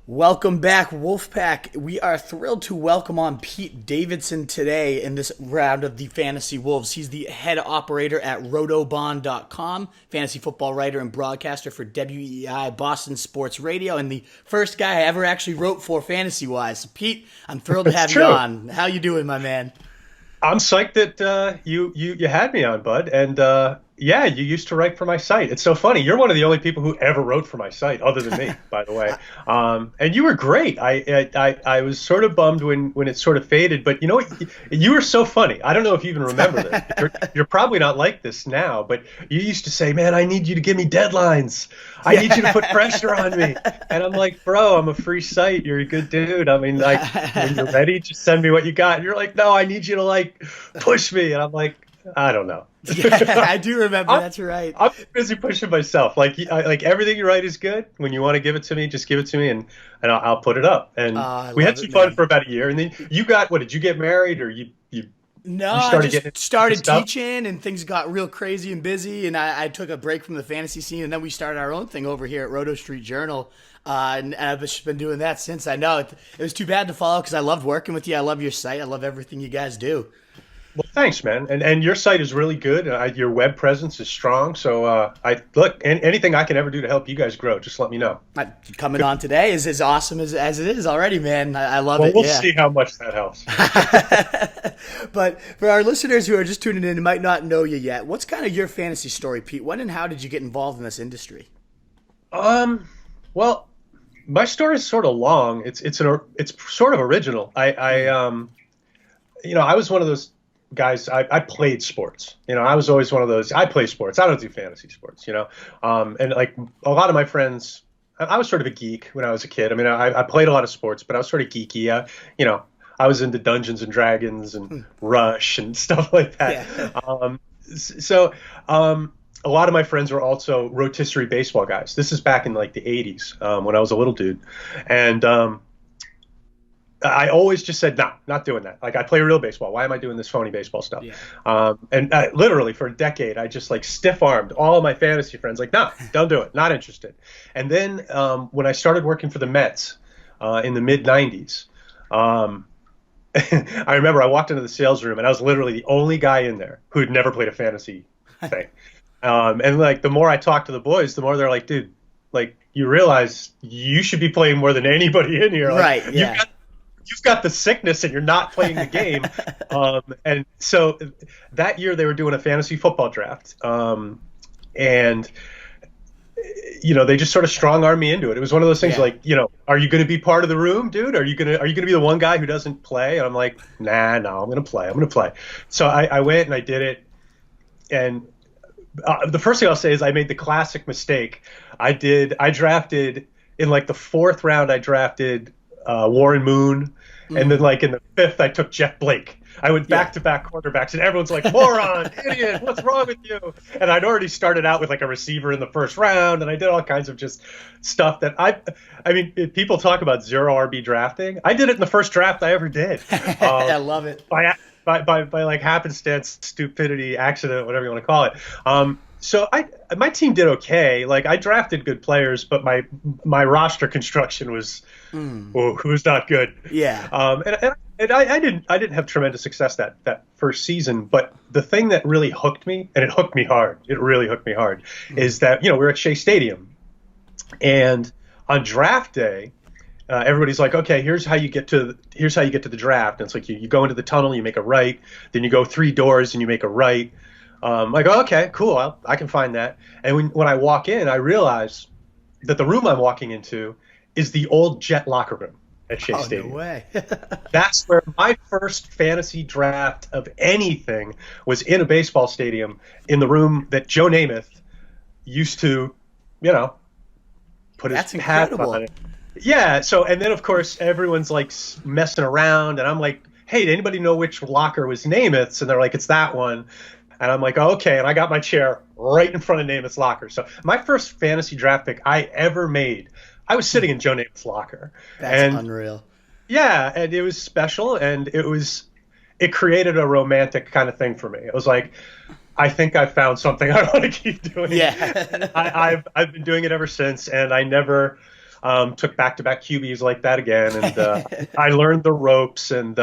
Welcome back, Wolfpack. We are thrilled to welcome on Pete Davidson today in this round of the Fantasy Wolves. He's the head operator at rotobond.com, fantasy football writer and broadcaster for WEEI Boston Sports Radio, and the first guy I ever actually wrote for fantasy-wise. So Pete, I'm thrilled to have you on. How you doing, my man? I'm psyched that you had me on, bud. And yeah, you used to write for my site. It's so funny. You're one of the only people who ever wrote for my site, other than me, by the way. And you were great. I was sort of bummed when it sort of faded, but you know what? You were so funny. I don't know if you even remember this. You're probably not like this now, but you used to say, "Man, I need you to give me deadlines. I need you to put pressure on me." And I'm like, "Bro, I'm a free site. You're a good dude. I mean, like, when you're ready, just send me what you got." And you're like, "No, I need you to like push me." And I'm like, "I don't know." Yeah, I do remember. That's right. I'm busy pushing myself. Like everything you write is good. When you want to give it to me, just give it to me, and I'll put it up. And we had some fun for about a year, and then you got what? Did you get married, or you? No, I just started teaching, and things got real crazy and busy, and I took a break from the fantasy scene, and then we started our own thing over here at Roto Street Journal, and I've just been doing that since. I know it was too bad to follow because I loved working with you. I love your site. I love everything you guys do. Well, thanks, man. And your site is really good. Your web presence is strong. So anything I can ever do to help you guys grow, just let me know. Coming on today is as awesome as it is already, man. I love it. We'll see how much that helps. But for our listeners who are just tuning in and might not know you yet, what's kind of your fantasy story, Pete? When and how did you get involved in this industry? Well, my story is sort of long. It's sort of original. I was one of those guys. I played sports. I was always one of those. I play sports. I don't do fantasy sports. And like a lot of my friends, I was sort of a geek when I was a kid. I mean, I played a lot of sports, but I was sort of geeky. I was into Dungeons and Dragons and Rush and stuff like that. Yeah. A lot of my friends were also rotisserie baseball guys. This is back in like the 80s when I was a little dude. And I always just said, no, not doing that. Like, I play real baseball. Why am I doing this phony baseball stuff? Yeah. Literally for a decade, I just like stiff-armed all of my fantasy friends. Like, no, don't do it. Not interested. And then when I started working for the Mets in the mid-'90s, I remember I walked into the sales room and I was literally the only guy in there who had never played a fantasy thing. And like the more I talked to the boys, the more they're like, dude, like you realize you should be playing more than anybody in here. Like, right. Yeah. You've got the sickness and you're not playing the game. And so that year they were doing a fantasy football draft. And they just sort of strong-armed me into it. It was one of those things like, are you going to be part of the room, dude? Are you going to be the one guy who doesn't play? And I'm like, no, I'm going to play. So I went and I did it. And the first thing I'll say is I made the classic mistake. I drafted in like the fourth round, I drafted Warren Moon. And then like in the fifth, I took Jeff Blake. I went back-to-back quarterbacks, and everyone's like, moron, idiot, what's wrong with you? And I'd already started out with like a receiver in the first round, and I did all kinds of just stuff that I mean, people talk about zero RB drafting. I did it in the first draft I ever did. I love it. By like happenstance, stupidity, accident, whatever you want to call it. So my team did okay. Like I drafted good players, but my roster construction was not good. Yeah. And I didn't have tremendous success that first season. But the thing that really hooked me, and it hooked me hard, is that we're at Shea Stadium, and on draft day, everybody's like, okay, here's how you get to the draft. And it's like you go into the tunnel, you make a right, then you go 3 doors and you make a right. Like, oh, okay, cool, I can find that. And when I walk in, I realize that the room I'm walking into is the old Jet locker room at Shea Stadium. No way. That's where my first fantasy draft of anything was, in a baseball stadium, in the room that Joe Namath used to, put his hat on it. Yeah. So, and then of course everyone's like messing around, and I'm like, hey, did anybody know which locker was Namath's? And they're like, it's that one. And I'm like, oh, okay. And I got my chair right in front of Namath's locker. So my first fantasy draft pick I ever made, I was sitting in Joe Namath's locker. That's unreal. Yeah. And it was special. And it created a romantic kind of thing for me. It was like, I think I found something I want to keep doing. Yeah. I've been doing it ever since. And I never took back-to-back QBs like that again, and I learned the ropes, and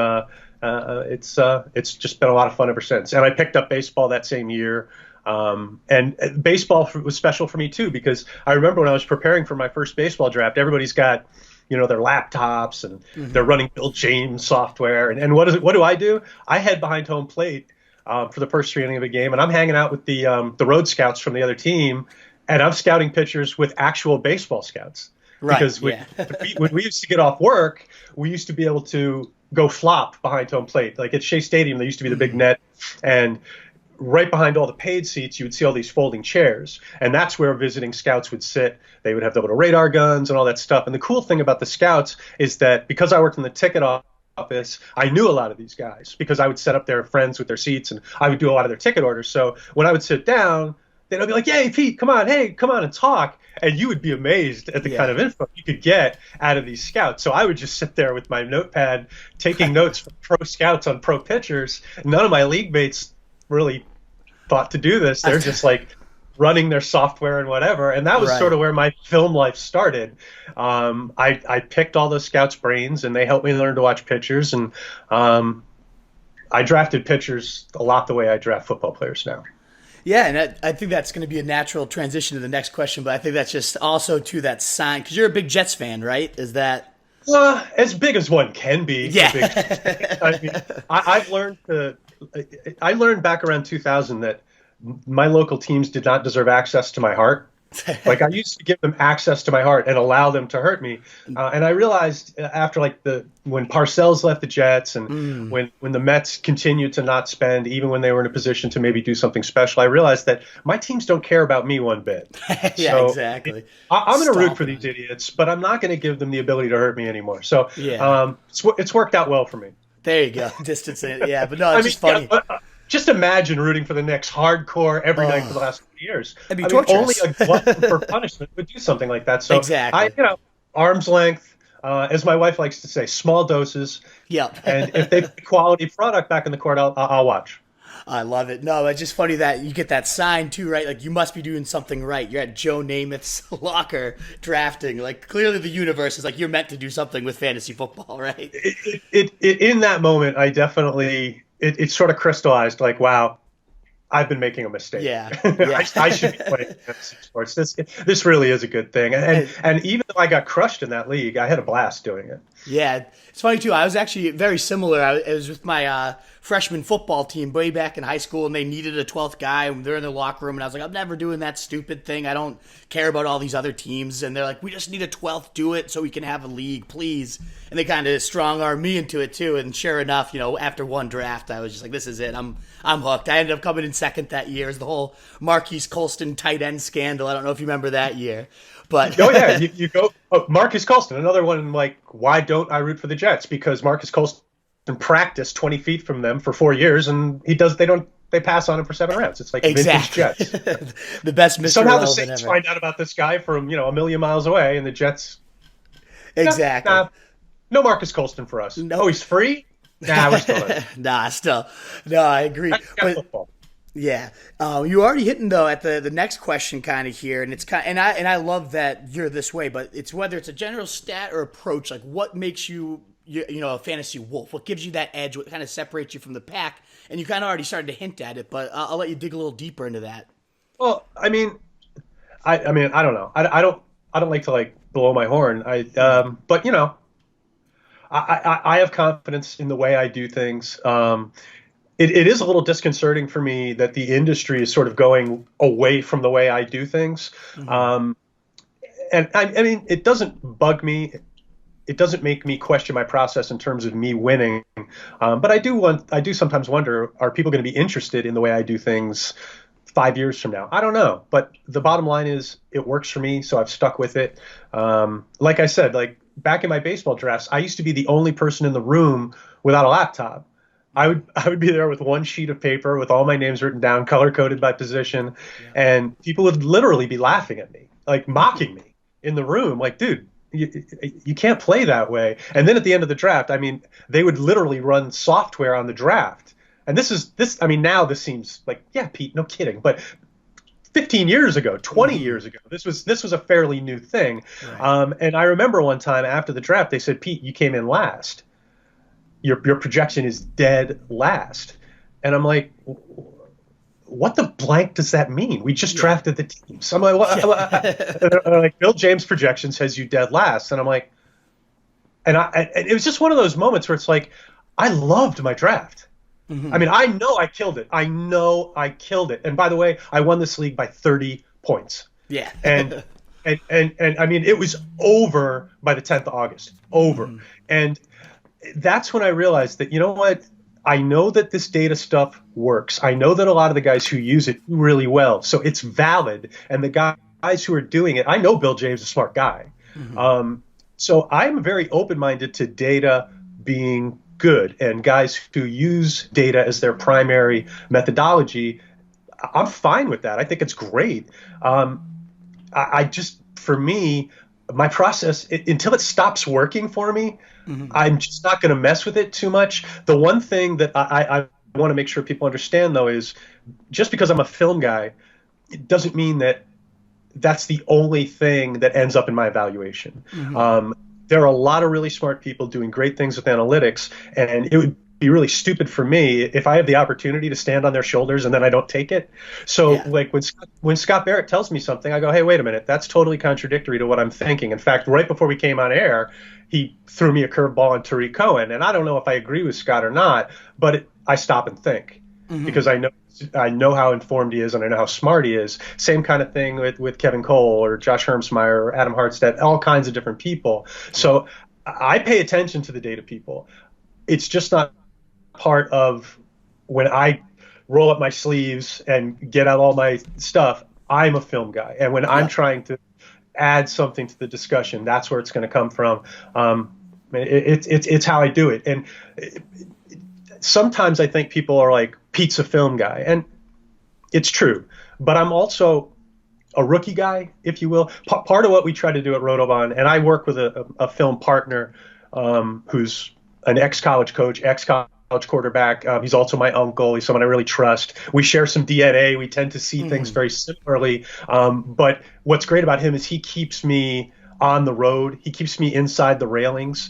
it's just been a lot of fun ever since. And I picked up baseball that same year. And baseball was special for me too, because I remember when I was preparing for my first baseball draft, everybody's got, their laptops and they're running Bill James software. And what do I do? I head behind home plate for the first inning of a game, and I'm hanging out with the road scouts from the other team, and I'm scouting pitchers with actual baseball scouts. Right. Because when we used to get off work, we used to be able to go flop behind home plate. Like at Shea Stadium, there used to be the big net, and right behind all the paid seats, you would see all these folding chairs. And that's where visiting scouts would sit. They would have the little radar guns and all that stuff. And the cool thing about the scouts is that because I worked in the ticket office, I knew a lot of these guys because I would set up their friends with their seats, and I would do a lot of their ticket orders. So when I would sit down, they'd be like, "Hey, Pete, come on and talk." And you would be amazed at the kind of info you could get out of these scouts. So I would just sit there with my notepad taking notes from pro scouts on pro pitchers. None of my league mates really thought to do this. They're just like running their software and whatever. And that was sort of where my film life started. I picked all those scouts' brains, and they helped me learn to watch pitchers. And I drafted pitchers a lot the way I draft football players now. Yeah, and I think that's going to be a natural transition to the next question, but I think that's just also to that sign, because you're a big Jets fan, right? Is that... as big as one can be. Yeah. I mean, I learned back around 2000 that my local teams did not deserve access to my heart. Like I used to give them access to my heart and allow them to hurt me. And I realized after when Parcells left the Jets, and when the Mets continued to not spend, even when they were in a position to maybe do something special, I realized that my teams don't care about me one bit. Yeah, exactly. I'm going to root for these idiots, but I'm not going to give them the ability to hurt me anymore. So it's worked out well for me. There you go. Distancing. Yeah, but no, it's just funny. Just imagine rooting for the Knicks hardcore every night for the last 2 years. That'd be torturous. Only a glutton for punishment would do something like that. So exactly. Arm's length, as my wife likes to say, small doses. Yep. And if they put quality product back in the court, I'll watch. I love it. No, it's just funny that you get that sign too, right? Like you must be doing something right. You're at Joe Namath's locker drafting. Like clearly the universe is like you're meant to do something with fantasy football, right? In that moment, I definitely it sort of crystallized. Like, wow, I've been making a mistake. Yeah. I should be playing fantasy sports. This really is a good thing. And even though I got crushed in that league, I had a blast doing it. Yeah, it's funny too. I was actually very similar. I was with my freshman football team way back in high school, and they needed a 12th guy. And they're in the locker room, and I was like, I'm never doing that stupid thing. I don't care about all these other teams. And they're like, we just need a 12th. Do it so we can have a league, please. And they kind of strong-armed me into it too. And sure enough, after one draft, I was just like, this is it. I'm hooked. I ended up coming in second that year. It was the whole Marquise Colston tight end scandal. I don't know if you remember that year. But oh yeah, you go Marcus Colston, another one. Like, why don't I root for the Jets? Because Marcus Colston practiced 20 feet from them for 4 years, and they pass on him for 7 rounds. It's like vintage Jets. The best Mr. Somehow the Relevant Saints ever. find out about this guy from a million miles away, and the Jets. Exactly. No Marcus Colston for us. No, he's free. Nah, we're still in. No, I agree. That's football. Yeah, you already hitting though at the next question kind of here, and it's and I love that you're this way, but it's whether it's a general stat or approach, like what makes you a fantasy wolf, what gives you that edge, what kind of separates you from the pack, and you kind of already started to hint at it, but I'll let you dig a little deeper into that. Well, I mean, I don't know, I don't like to blow my horn, but I have confidence in the way I do things. It is a little disconcerting for me that the industry is sort of going away from the way I do things. Mm-hmm. And I mean, it doesn't bug me. It doesn't make me question my process in terms of me winning. But I do sometimes wonder, are people going to be interested in the way I do things 5 years from now? I don't know. But the bottom line is it works for me, so I've stuck with it. Like I said, back in my baseball drafts, I used to be the only person in the room without a laptop. I would be there with one sheet of paper with all my names written down, color-coded by position, and people would literally be laughing at me, mocking me in the room. Like, dude, you can't play that way. And then at the end of the draft, I mean, they would literally run software on the draft. And now this seems like, yeah, Pete, no kidding. But 15 years ago, 20 years ago. This was a fairly new thing. Right. And I remember one time after the draft, they said, Pete, you came in last. Your projection is dead last. And I'm like, what the blank does that mean? We just drafted the team. So I'm like, like, Bill James' projection says you dead last. And I'm like, and it was just one of those moments where it's like, I loved my draft. I mean, I know I killed it. And by the way, I won this league by 30 points. Yeah. and I mean, it was over by the 10th of August. Over. And that's when I realized that, you know what? I know that this data stuff works. I know that a lot of the guys who use it do really well. So it's valid. And the guys who are doing it, I know Bill James is a smart guy. So I'm very open-minded to data being good, and guys who use data as their primary methodology, I'm fine with that. I think it's great. I just, for me, my process, until it stops working for me, I'm just not going to mess with it too much. The one thing that I want to make sure people understand, though, is just because I'm a film guy, it doesn't mean that that's the only thing that ends up in my evaluation. There are a lot of really smart people doing great things with analytics, and it would be really stupid for me if I have the opportunity to stand on their shoulders and then I don't take it. So like when Scott Barrett tells me something, I go, hey, wait a minute, that's totally contradictory to what I'm thinking. In fact, right before we came on air, he threw me a curveball on Tyreek Cohen, and I don't know if I agree with Scott or not, but I stop and think because I know how informed he is, and I know how smart he is. Same kind of thing with Kevin Cole or Josh Hermsmeyer or Adam Hartstead, all kinds of different people. So I pay attention to the data people. It's just not part of when I roll up my sleeves and get out all my stuff. I'm a film guy. And when I'm trying to add something to the discussion, that's where it's going to come from. It's how I do it. And sometimes I think people are like, Pete's a film guy, and it's true, but I'm also a rookie guy, if you will. Part of what we try to do at Rotobahn, and I work with a film partner who's an ex-college coach, ex-college quarterback. He's also my uncle. He's someone I really trust. We share some DNA. We tend to see things very similarly. But what's great about him is he keeps me on the road. He keeps me inside the railings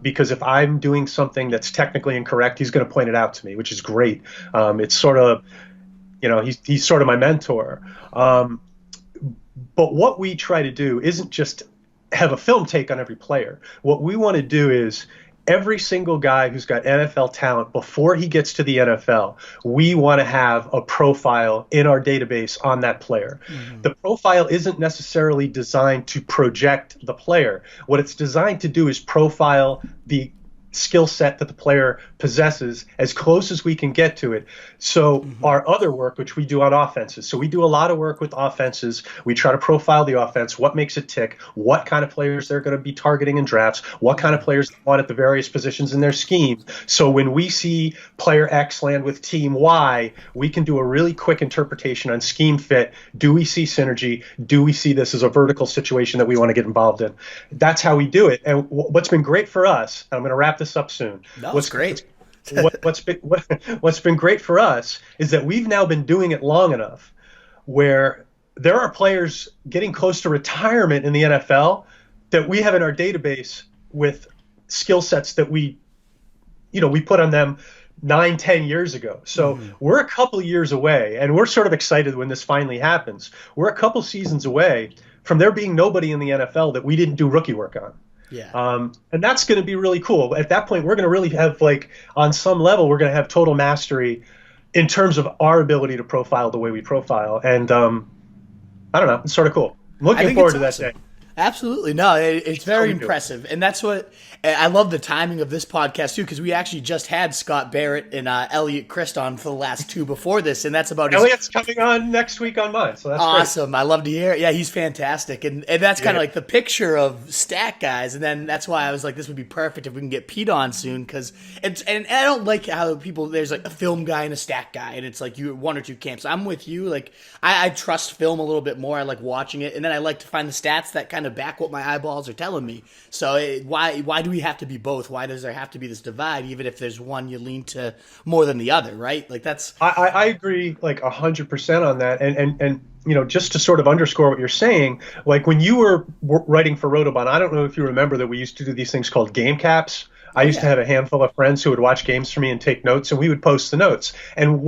because if I'm doing something that's technically incorrect, he's going to point it out to me, which is great. It's sort of, he's sort of my mentor. But what we try to do isn't just have a film take on every player. What we want to do is every single guy who's got NFL talent, before he gets to the NFL, we want to have a profile in our database on that player. The profile isn't necessarily designed to project the player. What it's designed to do is profile the skill set that the player possesses as close as we can get to it. So our other work, which we do on offenses, so we do a lot of work with offenses. We try to profile the offense, what makes it tick, what kind of players they're going to be targeting in drafts, what kind of players they want at the various positions in their scheme. So when we see player X land with team Y, we can do a really quick interpretation on scheme fit. Do we see synergy? Do we see this as a vertical situation that we want to get involved in? That's how we do it. And what's been great for us, and I'm going to wrap this up soon. No, what's great. What's been great for us is that we've now been doing it long enough where there are players getting close to retirement in the NFL that we have in our database with skill sets that we put on them 9-10 years ago. So we're a couple years away, and we're sort of excited when this finally happens. We're a couple seasons away from there being nobody in the NFL that we didn't do rookie work on. Yeah. And that's going to be really cool. At that point, we're going to really have, like, on some level, we're going to have total mastery in terms of our ability to profile the way we profile. And I don't know, it's sort of cool. I'm looking forward to that day. Absolutely. No, it's very impressive. And that's what I love the timing of this podcast, too, because we actually just had Scott Barrett and Elliot Christ on for the last two before this. And that's about Elliot's coming on next week on mine. So that's awesome. Great. I love to hear it. Yeah, he's fantastic. And that's kind of like the picture of stat guys. And then that's why I was like, this would be perfect if we can get Pete on soon. Because and I don't like how there's like a film guy and a stat guy. And it's like you one or two camps. I'm with you. Like I trust film a little bit more. I like watching it. And then I like to find the stats that kind of back what my eyeballs are telling me. So why do we have to be both? Why does there have to be this divide? Even if there's one you lean to more than the other, right? Like that's. I agree like 100% on that. And just to sort of underscore what you're saying, like when you were writing for Rotobahn, I don't know if you remember that we used to do these things called game caps. I used to have a handful of friends who would watch games for me and take notes, and we would post the notes. And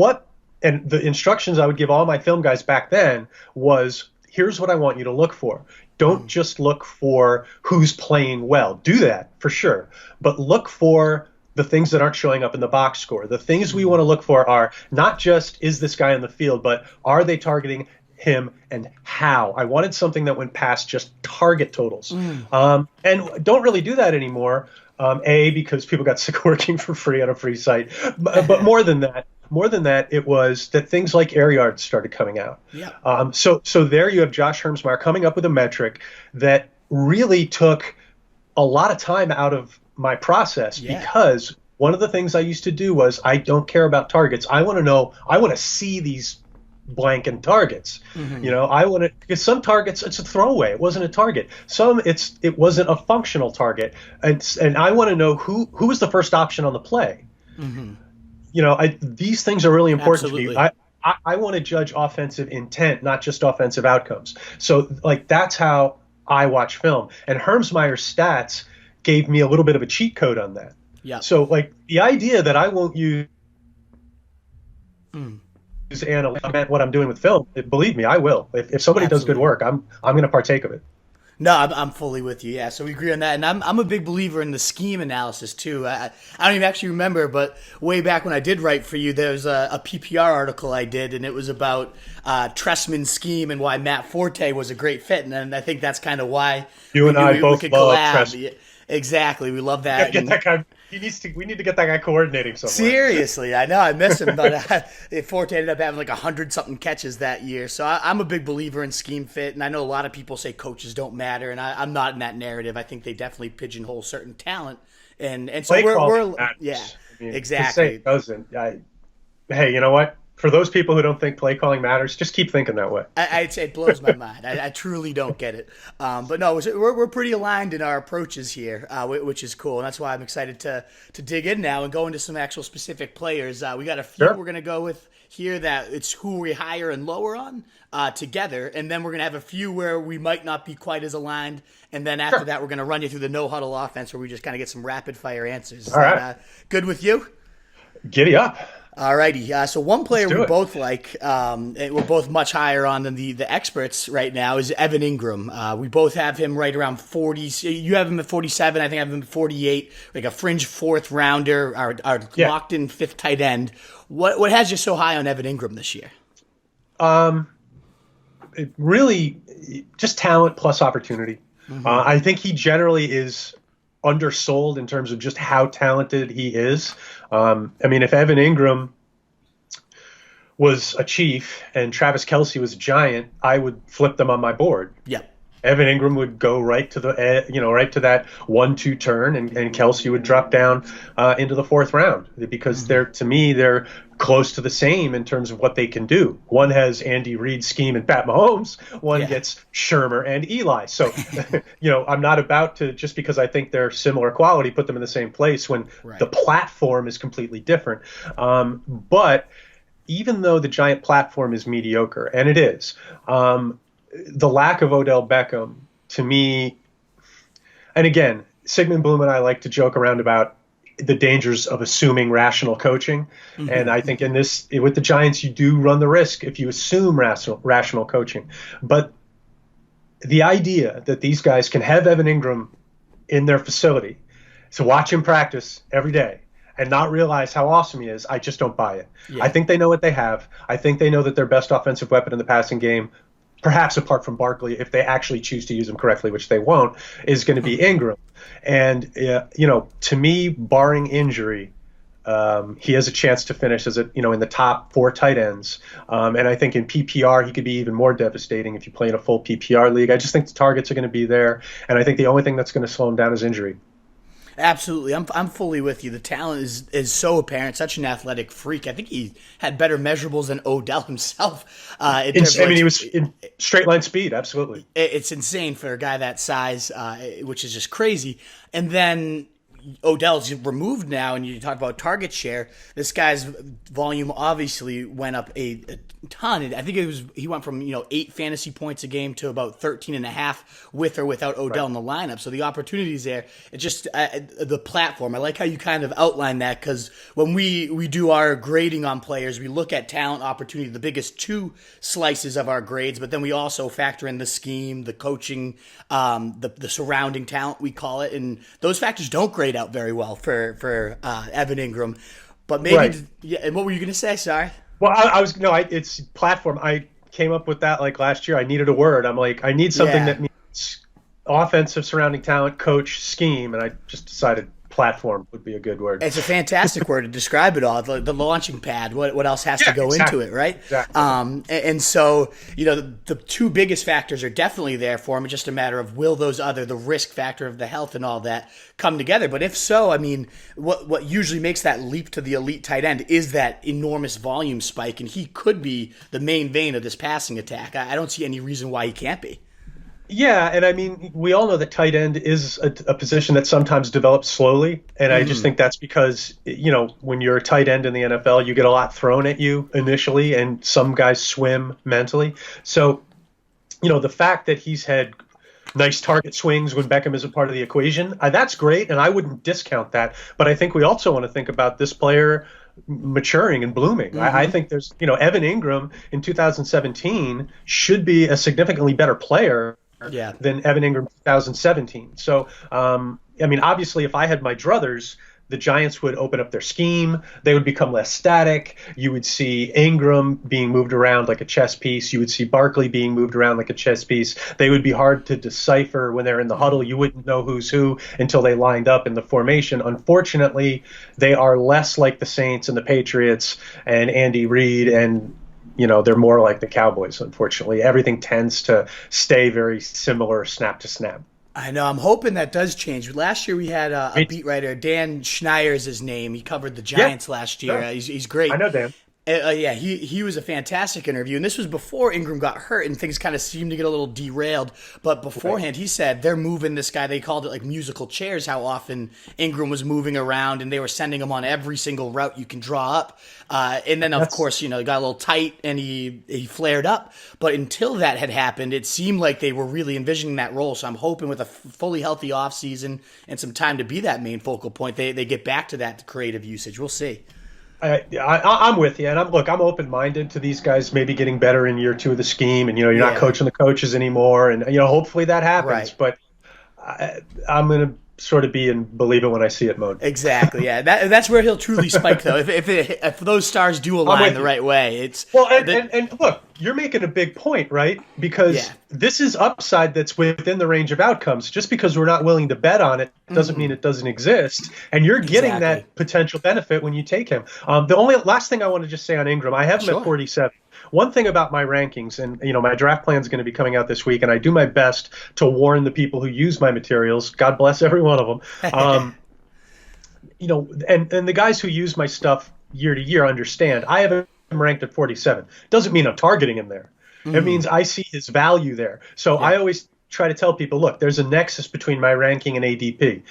the instructions I would give all my film guys back then was, here's what I want you to look for. Don't just look for who's playing well. Do that for sure, but look for the things that aren't showing up in the box score. The things we want to look for are not just, is this guy on the field, but are they targeting him and how? I wanted something that went past just target totals. And don't really do that anymore. Because people got sick of working for free on a free site. But more than that, it was that things like air yards started coming out. Yeah. So there you have Josh Hermsmeyer coming up with a metric that really took a lot of time out of my process, because one of the things I used to do was, I don't care about targets. I want to see these blank and targets. I want to, because some targets it's a throwaway, it wasn't a target. Some it wasn't a functional target, and I want to know who was the first option on the play. These things are really important to me. I want to judge offensive intent, not just offensive outcomes. So like that's how I watch film, and Hermsmeyer's stats gave me a little bit of a cheat code on that. Yeah. So like the idea that I won't use analytical, what I'm doing with film, believe me, I will. If somebody does good work, I'm going to partake of it. No, I'm fully with you. Yeah, so we agree on that, and I'm a big believer in the scheme analysis too. I don't even actually remember, but way back when I did write for you, there was a PPR article I did, and it was about Tressman's scheme and why Matt Forte was a great fit, and then I think that's kind of why you and I both love Tressman. Exactly, we love that. Get that guy. We need to get that guy coordinating somewhere. Seriously, I know I miss him, but Forte ended up having like 100-something catches that year. So I'm a big believer in scheme fit, and I know a lot of people say coaches don't matter, and I'm not in that narrative. I think they definitely pigeonhole certain talent, and so we're exactly. It doesn't. Hey, you know what? For those people who don't think play calling matters, just keep thinking that way. I'd say it blows my mind. I truly don't get it. But no, we're pretty aligned in our approaches here, which is cool. And that's why I'm excited to dig in now and go into some actual specific players. We got a few we're going to go with here that it's who we higher and lower on together. And then we're going to have a few where we might not be quite as aligned. And then after that, we're going to run you through the no-huddle offense where we just kind of get some rapid-fire answers. Is that good with you? Giddy up. Alrighty, so one player we both like, we're both much higher on than the experts right now, is Evan Engram. We both have him right around 40. You have him at 47. I think I have him at 48. Like a fringe fourth rounder, our locked in fifth tight end. What has you so high on Evan Engram this year? It really just talent plus opportunity. I think he generally is undersold in terms of just how talented he is. If Evan Engram was a Chief and Travis Kelce was a Giant, I would flip them on my board. Yeah. Evan Engram would go right to that 1-2 turn, and Kelce would drop down into the fourth round, because they're close to the same in terms of what they can do. One has Andy Reid's scheme and Pat Mahomes. One gets Shermer and Eli. So, I'm not about to, just because I think they're similar quality, put them in the same place when the platform is completely different. But even though the Giant platform is mediocre, and it is, the lack of Odell Beckham, to me, and again, Sigmund Bloom and I like to joke around about the dangers of assuming rational coaching. And I think with the Giants, you do run the risk if you assume rational coaching. But the idea that these guys can have Evan Engram in their facility to watch him practice every day and not realize how awesome he is, I just don't buy it. I think they know what they have. I think they know that their best offensive weapon in the passing game, perhaps apart from Barkley, if they actually choose to use him correctly, which they won't, is going to be Ingram. And, to me, barring injury, he has a chance to finish in the top 4 tight ends. And I think in PPR, he could be even more devastating if you play in a full PPR league. I just think the targets are going to be there. And I think the only thing that's going to slow him down is injury. Absolutely. I'm fully with you. The talent is so apparent, such an athletic freak. I think he had better measurables than Odell himself. He was in straight line speed, absolutely. It's insane for a guy that size, which is just crazy. And then Odell's removed now, and you talk about target share. This guy's volume obviously went up a ton. I think he went from 8 fantasy points a game to about 13 and a half with or without Odell in the lineup. So the opportunities there. It's just the platform. I like how you kind of outline that, because when we do our grading on players, we look at talent, opportunity, the biggest 2 slices of our grades, but then we also factor in the scheme, the coaching, the surrounding talent, we call it, and those factors don't grade out very well for Evan Engram. But maybe, yeah. And what were you going to say? Sorry. Well, it's platform. I came up with that like last year. I needed a word. I'm like, I need something that means offensive surrounding talent, coach, scheme, and I just decided platform would be a good word. It's a fantastic word to describe it all. The launching pad. What else has to go into it, right? Exactly. And so the 2 biggest factors are definitely there for him. It's just a matter of will the risk factor of the health and all that come together. But if so, I mean, what usually makes that leap to the elite tight end is that enormous volume spike, and he could be the main vein of this passing attack. I don't see any reason why he can't be. Yeah, and I mean, we all know that tight end is a position that sometimes develops slowly, and I just think that's because, when you're a tight end in the NFL, you get a lot thrown at you initially, and some guys swim mentally. So, the fact that he's had nice target swings when Beckham is a part of the equation, that's great, and I wouldn't discount that. But I think we also want to think about this player maturing and blooming. I think there's, Evan Engram in 2017 should be a significantly better player than Evan Engram 2017. So, obviously, if I had my druthers, the Giants would open up their scheme. They would become less static. You would see Ingram being moved around like a chess piece. You would see Barkley being moved around like a chess piece. They would be hard to decipher when they're in the huddle. You wouldn't know who's who until they lined up in the formation. Unfortunately, they are less like the Saints and the Patriots and Andy Reid, and they're more like the Cowboys, unfortunately. Everything tends to stay very similar snap to snap. I know. I'm hoping that does change. Last year we had a beat writer, Dan Schneier is his name. He covered the Giants last year. Sure. He's great. I know Dan. He was a fantastic interview, and this was before Ingram got hurt, and things kind of seemed to get a little derailed. But beforehand, he said they're moving this guy. They called it like musical chairs, how often Ingram was moving around, and they were sending him on every single route you can draw up. And then, of course, he got a little tight, and he flared up. But until that had happened, it seemed like they were really envisioning that role. So I'm hoping with a fully healthy offseason and some time to be that main focal point, they get back to that creative usage. We'll see. I'm with you, and I'm open-minded to these guys maybe getting better in year 2 of the scheme, and you're not coaching the coaches anymore, and hopefully that happens. Right. But I'm gonna sort of be in believe it when I see it mode. Exactly. Yeah, that's where he'll truly spike, though. If those stars do align the right way, it's and look, you're making a big point, right? Because this is upside that's within the range of outcomes. Just because we're not willing to bet on it doesn't mean it doesn't exist. And you're getting that potential benefit when you take him. The only last thing I want to just say on Ingram, I have him at 47. One thing about my rankings, and my draft plan is going to be coming out this week, and I do my best to warn the people who use my materials. God bless every one of them. And the guys who use my stuff year to year understand. I have him ranked at 47. Doesn't mean I'm targeting him there. It means I see his value there. So I always try to tell people, look, there's a nexus between my ranking and ADP.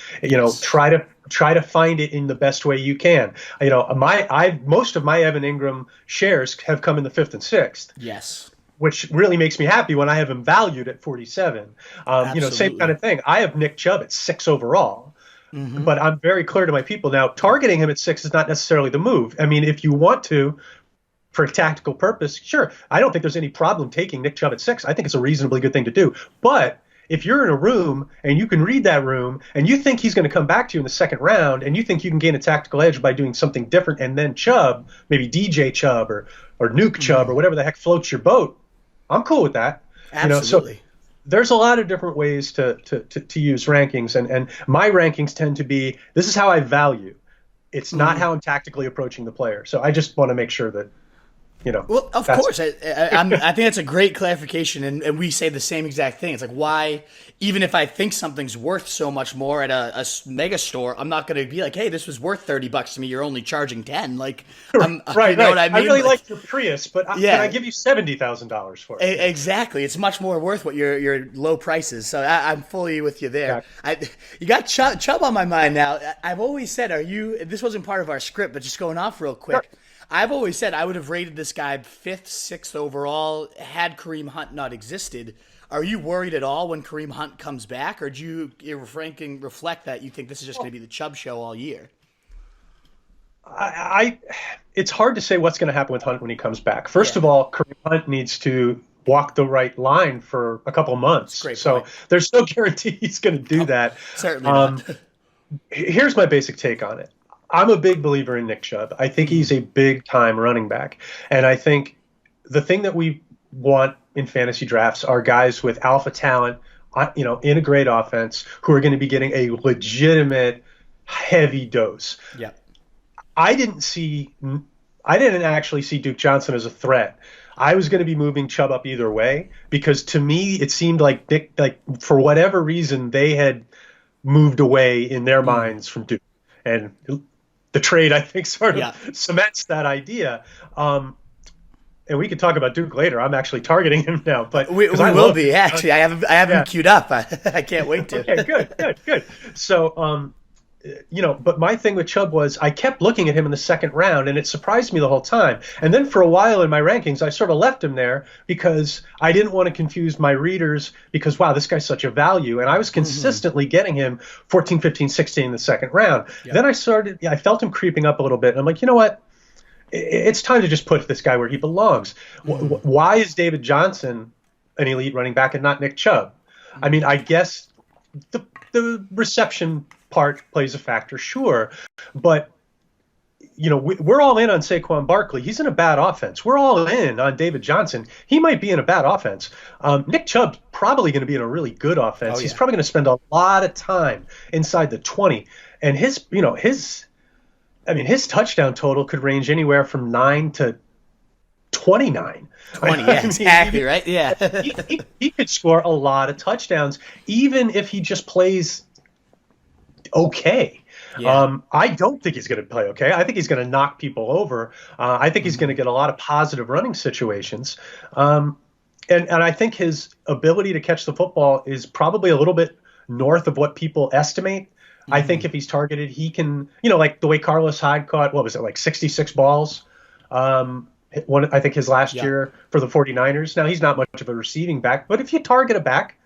Try to find it in the best way you can. Most of my Evan Engram shares have come in the 5th and 6th. Yes. Which really makes me happy when I have him valued at 47. Same kind of thing. I have Nick Chubb at 6 overall. But I'm very clear to my people now, targeting him at 6 is not necessarily the move. I mean, if you want to, for a tactical purpose, sure. I don't think there's any problem taking Nick Chubb at 6. I think it's a reasonably good thing to do. But if you're in a room and you can read that room and you think he's going to come back to you in the second round and you think you can gain a tactical edge by doing something different, and then Chubb, maybe DJ Chubb or Nuke Chubb or whatever the heck floats your boat, I'm cool with that. Absolutely. So there's a lot of different ways to use rankings, and my rankings tend to be, this is how I value. It's not how I'm tactically approaching the player. So I just want to make sure that Well, of course. I think that's a great clarification, and we say the same exact thing. It's like, why, even if I think something's worth so much more at a mega store, I'm not going to be like, hey, this was worth $30 to me. You're only charging 10. Like, right. You know what I mean? I really like your Prius, but can I give you $70,000 for it? Exactly. It's much more worth what your low prices. So I'm fully with you there. You got Chubb on my mind now. I've always said, this wasn't part of our script, but just going off real quick. Sure. I've always said I would have rated this guy 5th, 6th overall had Kareem Hunt not existed. Are you worried at all when Kareem Hunt comes back, or do you reflect that you think this is just going to be the Chubb show all year? It's hard to say what's going to happen with Hunt when he comes back. First of all, Kareem Hunt needs to walk the right line for a couple of months. So there's no guarantee he's going to do that. Certainly not. Here's my basic take on it. I'm a big believer in Nick Chubb. I think he's a big-time running back. And I think the thing that we want in fantasy drafts are guys with alpha talent, in a great offense, who are going to be getting a legitimate, heavy dose. Yeah. I didn't actually see Duke Johnson as a threat. I was going to be moving Chubb up either way because to me it seemed like for whatever reason they had moved away in their minds from Duke. And the trade, I think, sort of cements that idea. And we could talk about Duke later. I'm actually targeting him now, but we will be actually. I have him queued up. I can't wait to. Okay, good. So, but my thing with Chubb was I kept looking at him in the second round, and it surprised me the whole time. And then for a while in my rankings, I sort of left him there because I didn't want to confuse my readers because, wow, this guy's such a value. And I was consistently getting him 14, 15, 16 in the second round. Yep. Then I felt him creeping up a little bit. And I'm like, you know what? It's time to just put this guy where he belongs. Why is David Johnson an elite running back and not Nick Chubb? I mean, I guess the reception part plays a factor, sure, but we're all in on Saquon Barkley. He's in a bad offense. We're all in on David Johnson. He might be in a bad offense. Nick Chubb's probably going to be in a really good offense. He's probably going to spend a lot of time inside the 20, and his touchdown total could range anywhere from 9 to 29. 20, yeah, exactly, right? Yeah. he could score a lot of touchdowns, even if he just plays okay. Yeah. I don't think he's going to play okay. I think he's going to knock people over. I think he's going to get a lot of positive running situations. And I think his ability to catch the football is probably a little bit north of what people estimate. I think if he's targeted, he can, like the way Carlos Hyde caught, 66 balls? I think his last year for the 49ers. Now, he's not much of a receiving back, but if you target a back,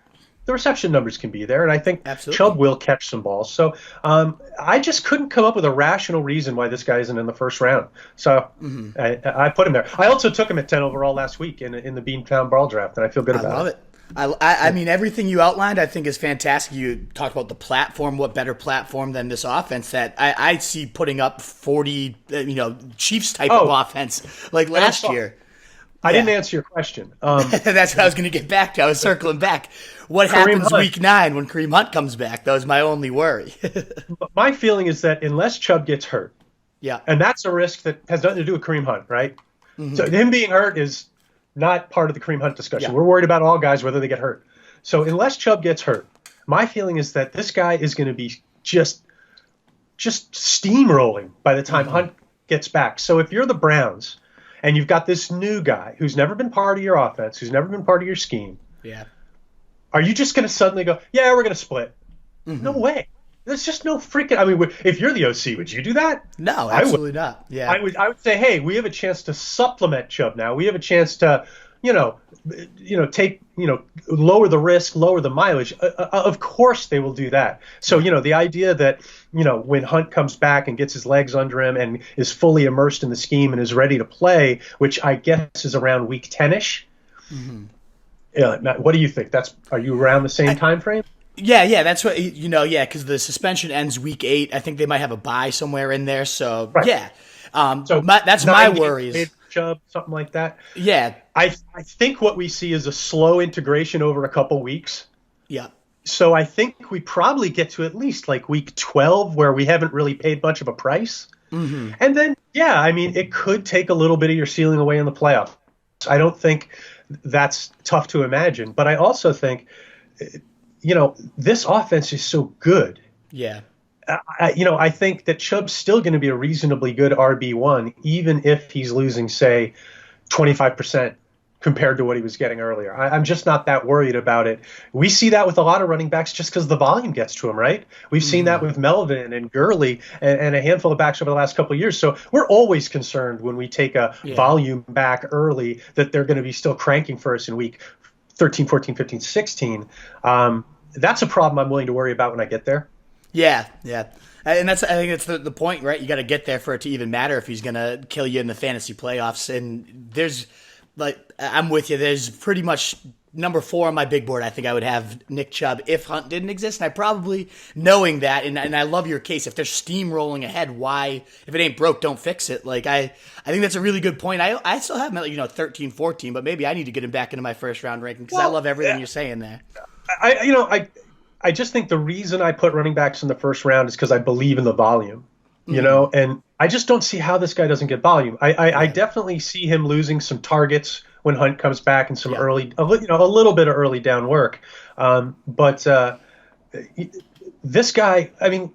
the reception numbers can be there, and I think Chubb will catch some balls. So I just couldn't come up with a rational reason why this guy isn't in the first round. So I put him there. I also took him at 10 overall last week in the Beantown Brawl draft, and I feel good about it. I love it. I mean, everything you outlined, I think, is fantastic. You talked about the platform. What better platform than this offense that I see putting up 40, Chiefs type of offense like last year. I didn't answer your question. That's what I was going to get back to. I was circling back. What happens week 9 when Kareem Hunt comes back? That was my only worry. My feeling is that unless Chubb gets hurt, and that's a risk that has nothing to do with Kareem Hunt, right? So him being hurt is not part of the Kareem Hunt discussion. We're worried about all guys, whether they get hurt. So unless Chubb gets hurt, my feeling is that this guy is going to be just steamrolling by the time Hunt gets back. So if you're the Browns and you've got this new guy who's never been part of your offense, who's never been part of your scheme, are you just going to suddenly go, yeah, we're going to split? No way. There's just no freaking. I mean, if you're the OC, would you do that? No, absolutely not. Yeah, I would say, hey, we have a chance to supplement Chubb now. We have a chance to, take, lower the risk, lower the mileage. Of course, they will do that. So, the idea that, when Hunt comes back and gets his legs under him and is fully immersed in the scheme and is ready to play, which I guess is around week 10-ish. What do you think? Are you around the same time frame? Yeah, that's what because the suspension ends week 8. I think they might have a bye somewhere in there. So that's my worries. Chubb, something like that. Yeah, I think what we see is a slow integration over a couple weeks. Yeah. So I think we probably get to at least like week 12 where we haven't really paid much of a price. And then, yeah, I mean, it could take a little bit of your ceiling away in the playoffs. I don't think that's tough to imagine. But I also think, this offense is so good. Yeah. I think that Chubb's still going to be a reasonably good RB1, even if he's losing, say, 25% compared to what he was getting earlier. I'm just not that worried about it. We see that with a lot of running backs just because the volume gets to him, right? We've seen that with Melvin and Gurley and a handful of backs over the last couple of years. So we're always concerned when we take a volume back early that they're going to be still cranking for us in week 13, 14, 15, 16. That's a problem I'm willing to worry about when I get there. Yeah. And I think that's the point, right? You got to get there for it to even matter if he's going to kill you in the fantasy playoffs. And I'm with you. There's pretty much number 4 on my big board. I think I would have Nick Chubb if Hunt didn't exist. And I probably, knowing that, and I love your case, if they're steamrolling ahead, why, if it ain't broke, don't fix it. I think that's a really good point. I still have him 13, 14, but maybe I need to get him back into my first round ranking because I love everything you're saying there. I just think the reason I put running backs in the first round is because I believe in the volume, and I just don't see how this guy doesn't get volume. I definitely see him losing some targets when Hunt comes back and some a little bit of early down work. But this guy, I mean,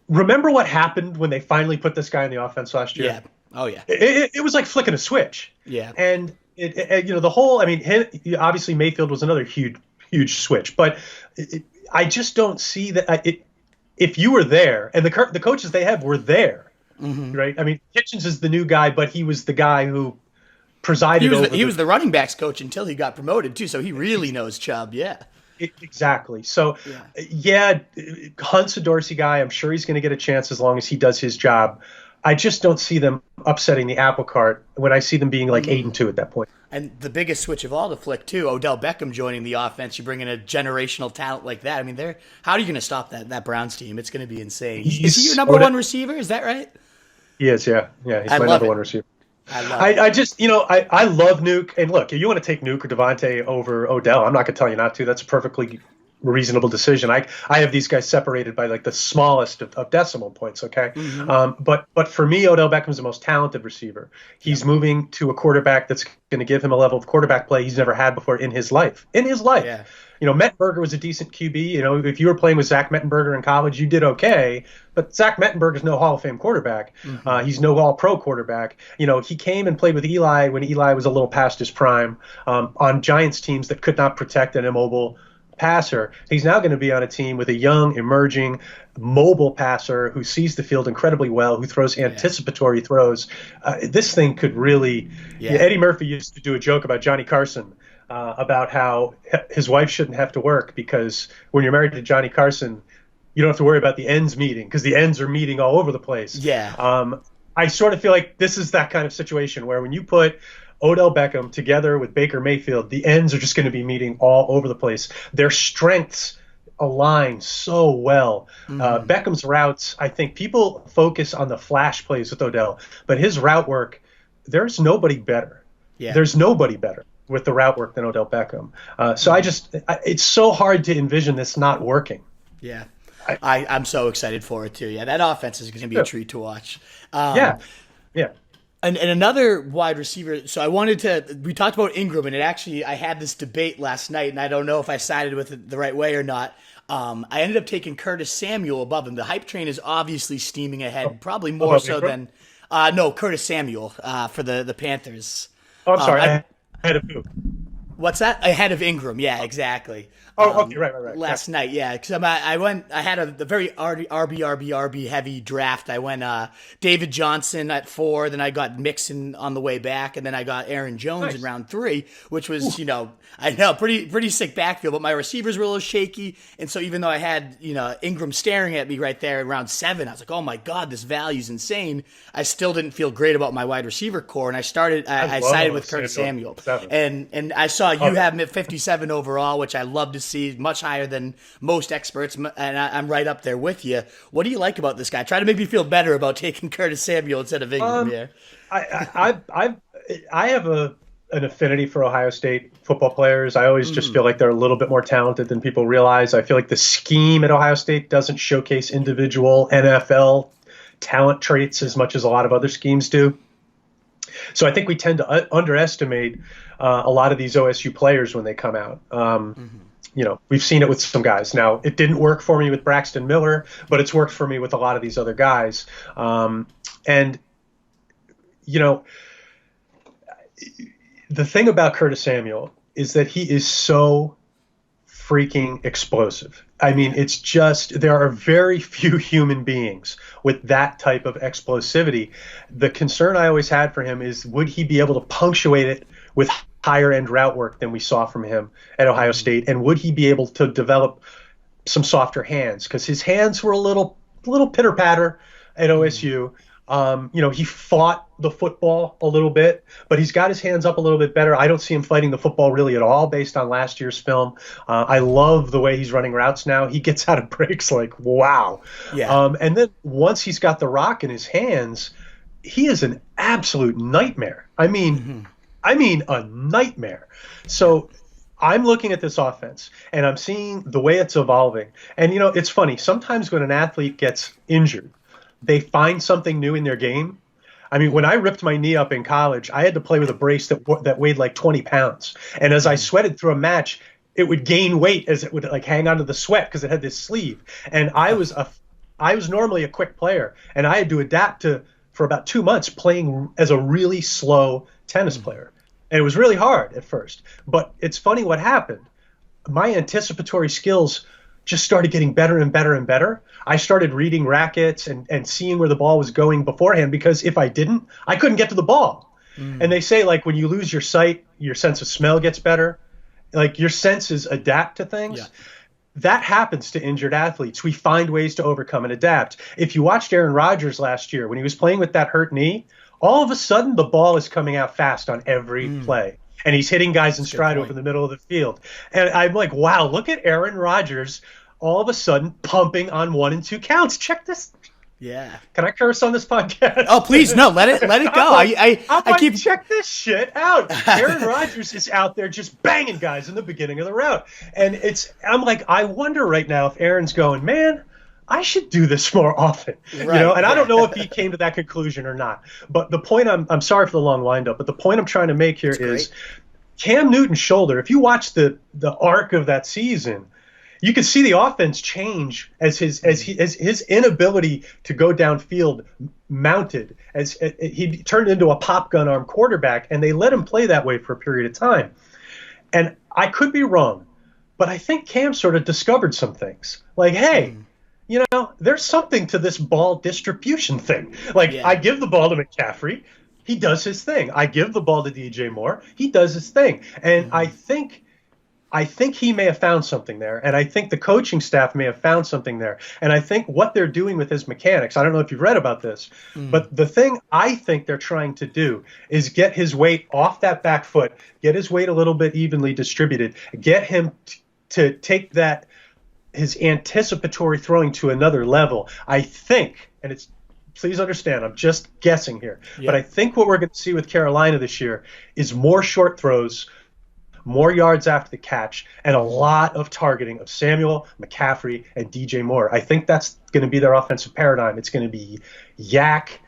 remember what happened when they finally put this guy in the offense last year? Yeah. Oh yeah. It was like flicking a switch. Yeah. And the whole, I mean, obviously Mayfield was another huge switch, but I just don't see that. If you were there, and the coaches they have were there, right? I mean, Kitchens is the new guy, but he was the guy who presided over. He was the running backs coach until he got promoted too, so he really knows Chubb. Yeah, exactly. So, Hunt's a Dorsey guy. I'm sure he's going to get a chance as long as he does his job. I just don't see them upsetting the apple cart when I see them being like 8-2 at that point. And the biggest switch of all to flick too, Odell Beckham joining the offense. You bring in a generational talent like that. I mean, how are you going to stop that Browns team? It's going to be insane. Is he your number one receiver? Is that right? He is. Yeah. He's my number one receiver. I just I love Nuke. And look, if you want to take Nuke or Devontae over Odell, I'm not going to tell you not to. That's a perfectly reasonable decision. I have these guys separated by like the smallest of decimal points. Okay. But for me, Odell Beckham's the most talented receiver. He's moving to a quarterback that's going to give him a level of quarterback play he's never had before in his life. Yeah. Mettenberger was a decent QB. If you were playing with Zach Mettenberger in college, you did okay. But Zach Mettenberger is no Hall of Fame quarterback. He's no All-Pro quarterback. He came and played with Eli when Eli was a little past his prime on Giants teams that could not protect an immobile passer. He's now going to be on a team with a young, emerging, mobile passer who sees the field incredibly well, who throws anticipatory throws. This thing could really. Eddie Murphy used to do a joke about Johnny Carson about how his wife shouldn't have to work because when you're married to Johnny Carson, you don't have to worry about the ends meeting because the ends are meeting all over the place. I sort of feel like this is that kind of situation where when you put Odell Beckham together with Baker Mayfield, the ends are just going to be meeting all over the place. Their strengths align so well. Beckham's routes, I think people focus on the flash plays with Odell, but his route work, there's nobody better. There's nobody better with the route work than Odell Beckham. So it's so hard to envision this not working. I'm so excited for it too. That offense is going to be a treat to watch. And another wide receiver. So we talked about Ingram, and I had this debate last night, and I don't know if I sided with it the right way or not. I ended up taking Curtis Samuel above him. The hype train is obviously steaming ahead, probably more so than Curtis Samuel for the Panthers. Oh, I'm sorry. I had a poop. What's that? Ahead of Ingram. Yeah, exactly. Okay, right. Last night, because I had a very RB heavy draft. I went David Johnson at 4, then I got Mixon on the way back, and then I got Aaron Jones in round 3, which was, pretty sick backfield, but my receivers were a little shaky, and so even though I had, Ingram staring at me right there in round 7, I was like, oh my God, this value's insane. I still didn't feel great about my wide receiver core, and I sided with Curtis Samuel. And I saw you have him at 57 overall, which I love to see, much higher than most experts, and I'm right up there with you. What do you like about this guy? Try to make me feel better about taking Curtis Samuel instead of Ingram here. I have an affinity for Ohio State football players. I always just feel like they're a little bit more talented than people realize. I feel like the scheme at Ohio State doesn't showcase individual NFL talent traits as much as a lot of other schemes do. So I think we tend to underestimate a lot of these OSU players when they come out. We've seen it with some guys. Now, it didn't work for me with Braxton Miller, but it's worked for me with a lot of these other guys. The thing about Curtis Samuel is that he is so freaking explosive. I mean, it's just, there are very few human beings with that type of explosivity. The concern I always had for him is, would he be able to punctuate it with higher end route work than we saw from him at Ohio State? And would he be able to develop some softer hands? Because his hands were a little pitter patter at OSU. He fought the football a little bit, but he's got his hands up a little bit better. I don't see him fighting the football really at all based on last year's film. I love the way he's running routes now. He gets out of breaks like, wow. Yeah. And then once he's got the rock in his hands, he is an absolute nightmare. I mean a nightmare. So I'm looking at this offense and I'm seeing the way it's evolving. And, it's funny. Sometimes when an athlete gets injured, they find something new in their game. I mean, when I ripped my knee up in college, I had to play with a brace that weighed like 20 pounds. And as I sweated through a match, it would gain weight as it would like hang onto the sweat because it had this sleeve. And I was normally a quick player, and I had to adapt for about 2 months playing as a really slow tennis player. And it was really hard at first. But it's funny what happened. My anticipatory skills just started getting better and better and better. I started reading rackets and seeing where the ball was going beforehand, because if I didn't, I couldn't get to the ball. And they say, like, when you lose your sight, your sense of smell gets better. Like, your senses adapt to things. Yeah. That happens to injured athletes. We find ways to overcome and adapt. If you watched Aaron Rodgers last year, when he was playing with that hurt knee, all of a sudden the ball is coming out fast on every play. And he's hitting guys in stride over the middle of the field. And I'm like, wow, look at Aaron Rodgers all of a sudden pumping on 1 and 2 counts. Check this. Yeah. Can I curse on this podcast? Oh, please, no. Let it go. I keep check this shit out. Aaron Rodgers is out there just banging guys in the beginning of the route. And I'm like, I wonder right now if Aaron's going, man, I should do this more often. Right. And I don't know if he came to that conclusion or not. But the point I'm sorry for the long windup, but the point I'm trying to make here is Cam Newton's shoulder. If you watch the arc of that season, you can see the offense change as his inability to go downfield mounted, as he turned into a pop gun arm quarterback, and they let him play that way for a period of time. And I could be wrong, but I think Cam sort of discovered some things. Like, hey, there's something to this ball distribution thing. Like, I give the ball to McCaffrey, he does his thing. I give the ball to DJ Moore, he does his thing. And I think he may have found something there, and I think the coaching staff may have found something there. And I think what they're doing with his mechanics, I don't know if you've read about this, but the thing I think they're trying to do is get his weight off that back foot, get his weight a little bit evenly distributed, get him to take his anticipatory throwing to another level. I think, and please understand, I'm just guessing here, but I think what we're going to see with Carolina this year is more short throws, more yards after the catch, and a lot of targeting of Samuel, McCaffrey, and DJ Moore. I think that's going to be their offensive paradigm. It's going to be yak,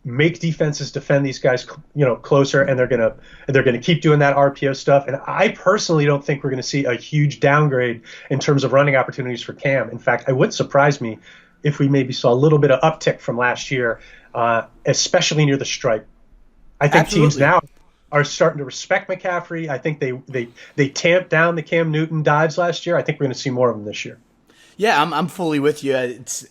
make defenses defend these guys, closer, and they're going to keep doing that RPO stuff. And I personally don't think we're going to see a huge downgrade in terms of running opportunities for Cam. In fact, it would surprise me if we maybe saw a little bit of uptick from last year, especially near the stripe. I think teams now are starting to respect McCaffrey. I think they tamped down the Cam Newton dives last year. I think we're going to see more of them this year. Yeah, I'm fully with you.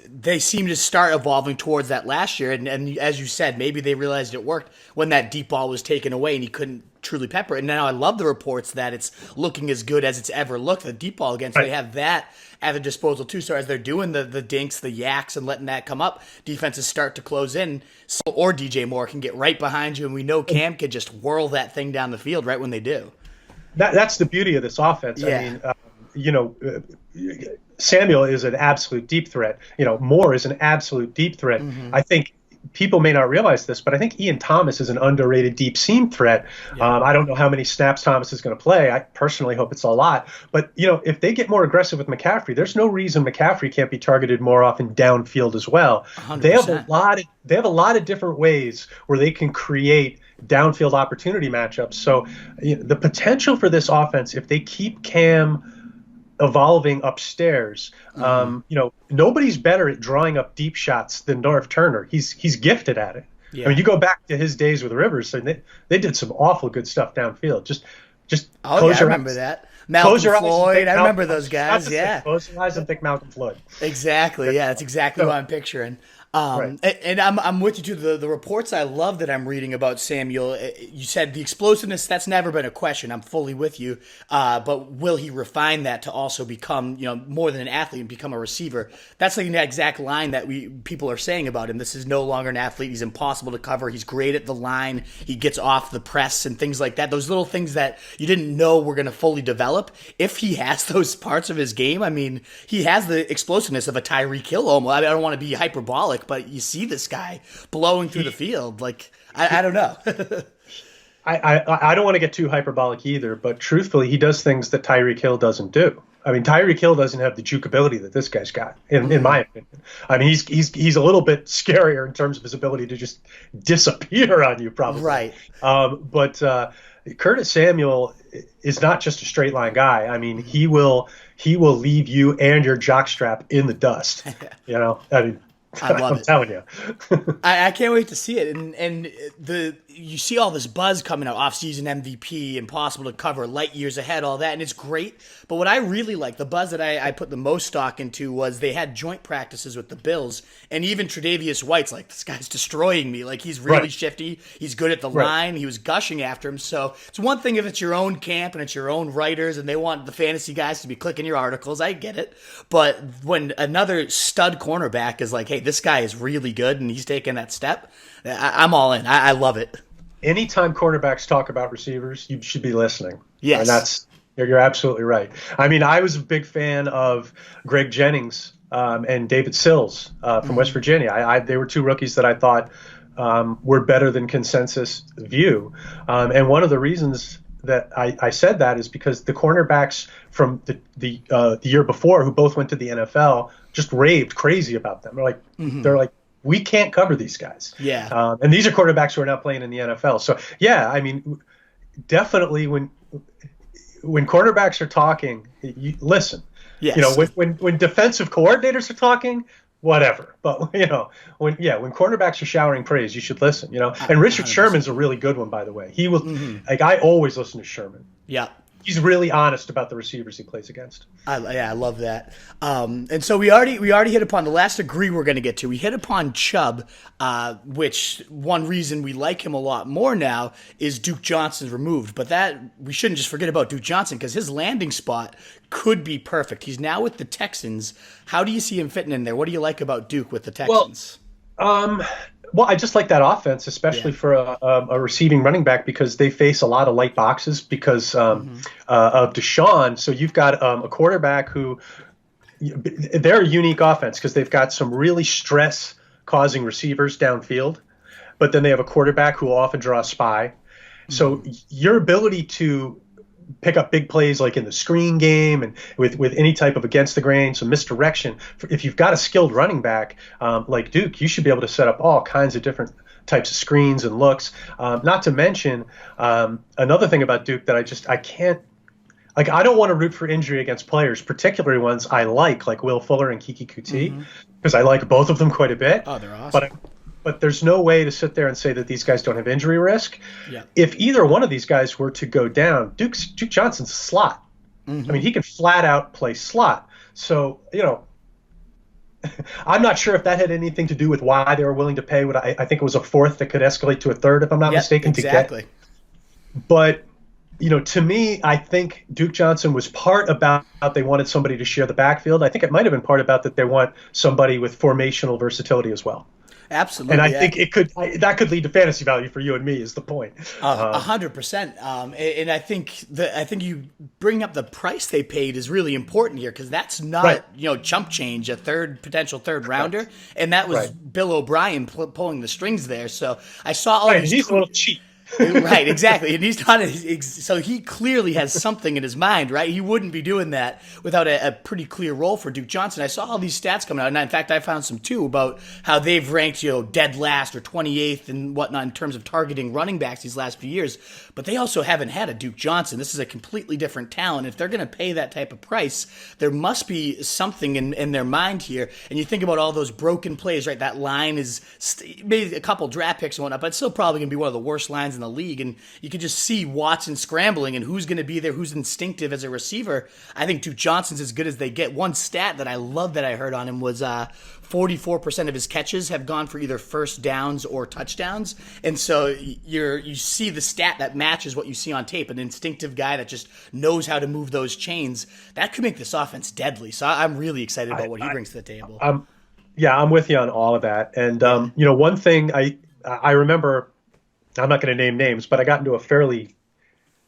They seem to start evolving towards that last year, and as you said, maybe they realized it worked when that deep ball was taken away and he couldn't truly pepper it. And now I love the reports that it's looking as good as it's ever looked, the deep ball again. So they have that at their disposal too. So as they're doing the dinks, the yaks, and letting that come up, defenses start to close in. Or DJ Moore can get right behind you, and we know Cam can just whirl that thing down the field right when they do. That's the beauty of this offense. Yeah. I mean, Samuel is an absolute deep threat. Moore is an absolute deep threat. I think people may not realize this, but I think Ian Thomas is an underrated deep seam threat. Yeah. I don't know how many snaps Thomas is going to play. I personally hope it's a lot. But, if they get more aggressive with McCaffrey, there's no reason McCaffrey can't be targeted more often downfield as well. 100%. They have a lot of different ways where they can create downfield opportunity matchups. So the potential for this offense, if they keep Cam evolving upstairs, nobody's better at drawing up deep shots than Norv Turner. He's gifted at it. Yeah. I mean, you go back to his days with Rivers, and they did some awful good stuff downfield. Just close your I remember eyes. that. Malcolm Floyd, I remember those guys. Close your eyes and think Malcolm Floyd. Exactly. Yeah, that's exactly what I'm picturing. Right. And I'm with you too. The reports I love that I'm reading about Samuel. You said the explosiveness, that's never been a question. I'm fully with you. But will he refine that to also become, more than an athlete and become a receiver? That's like the exact line that people are saying about him. This is no longer an athlete. He's impossible to cover. He's great at the line. He gets off the press and things like that. Those little things that you didn't know were going to fully develop. If he has those parts of his game, I mean, he has the explosiveness of a Tyreek Hill almost. I don't want to be hyperbolic, but you see this guy blowing through the field. Like, I don't know. I don't want to get too hyperbolic either, but truthfully, he does things that Tyreek Hill doesn't do. I mean, Tyreek Hill doesn't have the juke ability that this guy's got, in my opinion. I mean, he's a little bit scarier in terms of his ability to just disappear on you, probably. Right. But Curtis Samuel is not just a straight line guy. I mean, he will leave you and your jockstrap in the dust. I mean, I love it. I'm telling you. I can't wait to see it. And you see all this buzz coming out, off-season MVP, impossible to cover, light years ahead, all that, and it's great. But what I really like, the buzz that I put the most stock into was they had joint practices with the Bills, and even Tre'Davious White's like, this guy's destroying me. Like, he's really shifty. He's good at the line. He was gushing after him. So it's one thing if it's your own camp and it's your own writers and they want the fantasy guys to be clicking your articles. I get it. But when another stud cornerback is like, hey, this guy is really good and he's taking that step, I'm all in. I love it. Anytime cornerbacks talk about receivers, you should be listening. Yes. And you're absolutely right. I mean, I was a big fan of Greg Jennings and David Sills from West Virginia. They were two rookies that I thought were better than consensus view. And one of the reasons that I said that is because the cornerbacks from the year before, who both went to the NFL, just raved crazy about them. They're like, we can't cover these guys. Yeah. And these are quarterbacks who are now playing in the NFL. So, yeah, I mean, definitely when quarterbacks are talking, you listen. Yes. When defensive coordinators are talking, whatever. But, when cornerbacks are showering praise, you should listen, And Richard 100%. Sherman's a really good one, by the way. He will, I always listen to Sherman. Yeah. He's really honest about the receivers he plays against. I love that. And so we already hit upon the last degree we're going to get to. We hit upon Chubb, which one reason we like him a lot more now is Duke Johnson's removed. But that we shouldn't just forget about Duke Johnson because his landing spot could be perfect. He's now with the Texans. How do you see him fitting in there? What do you like about Duke with the Texans? Well, I just like that offense, especially for a receiving running back, because they face a lot of light boxes because of Deshaun. So you've got a quarterback who they're a unique offense because they've got some really stress-causing receivers downfield, but then they have a quarterback who will often draw a spy. So your ability to pick up big plays like in the screen game and with any type of against the grain, some misdirection. If you've got a skilled running back like Duke, you should be able to set up all kinds of different types of screens and looks. Not to mention another thing about Duke that I can't, like, I don't want to root for injury against players, particularly ones I like Will Fuller and Kiki Kuti, because I like both of them quite a bit. Oh, they're awesome. But there's no way to sit there and say that these guys don't have injury risk. Yeah. If either one of these guys were to go down, Duke Johnson's a slot. I mean, he can flat out play slot. So, I'm not sure if that had anything to do with why they were willing to pay what I think it was a fourth that could escalate to a third, if I'm not mistaken. Exactly. But, To me, I think Duke Johnson was part about they wanted somebody to share the backfield. I think it might have been part about that they want somebody with formational versatility as well. Absolutely. And I think that could lead to fantasy value for you and me is the point. 100%. And I think you bring up the price they paid is really important here because that's not chump change, a potential third rounder, and that was Bill O'Brien pulling the strings there. So I saw all these. He's a little cheap. Right, exactly. And he's not so he clearly has something in his mind, right? He wouldn't be doing that without a pretty clear role for Duke Johnson. I saw all these stats coming out, and in fact, I found some too about how they've ranked, dead last or 28th and whatnot in terms of targeting running backs these last few years. But they also haven't had a Duke Johnson. This is a completely different talent. If they're going to pay that type of price, there must be something in their mind here. And you think about all those broken plays, right? That line is maybe a couple draft picks and whatnot, but it's still probably going to be one of the worst lines in the league, and you can just see Watson scrambling and who's going to be there, who's instinctive as a receiver. I think Duke Johnson's as good as they get. One stat that I love that I heard on him was 44% of his catches have gone for either first downs or touchdowns, and so you see the stat that matches what you see on tape, an instinctive guy that just knows how to move those chains. That could make this offense deadly, so I'm really excited about what he brings to the table. I'm with you on all of that, and one thing I remember, I'm not going to name names, but I got into a fairly,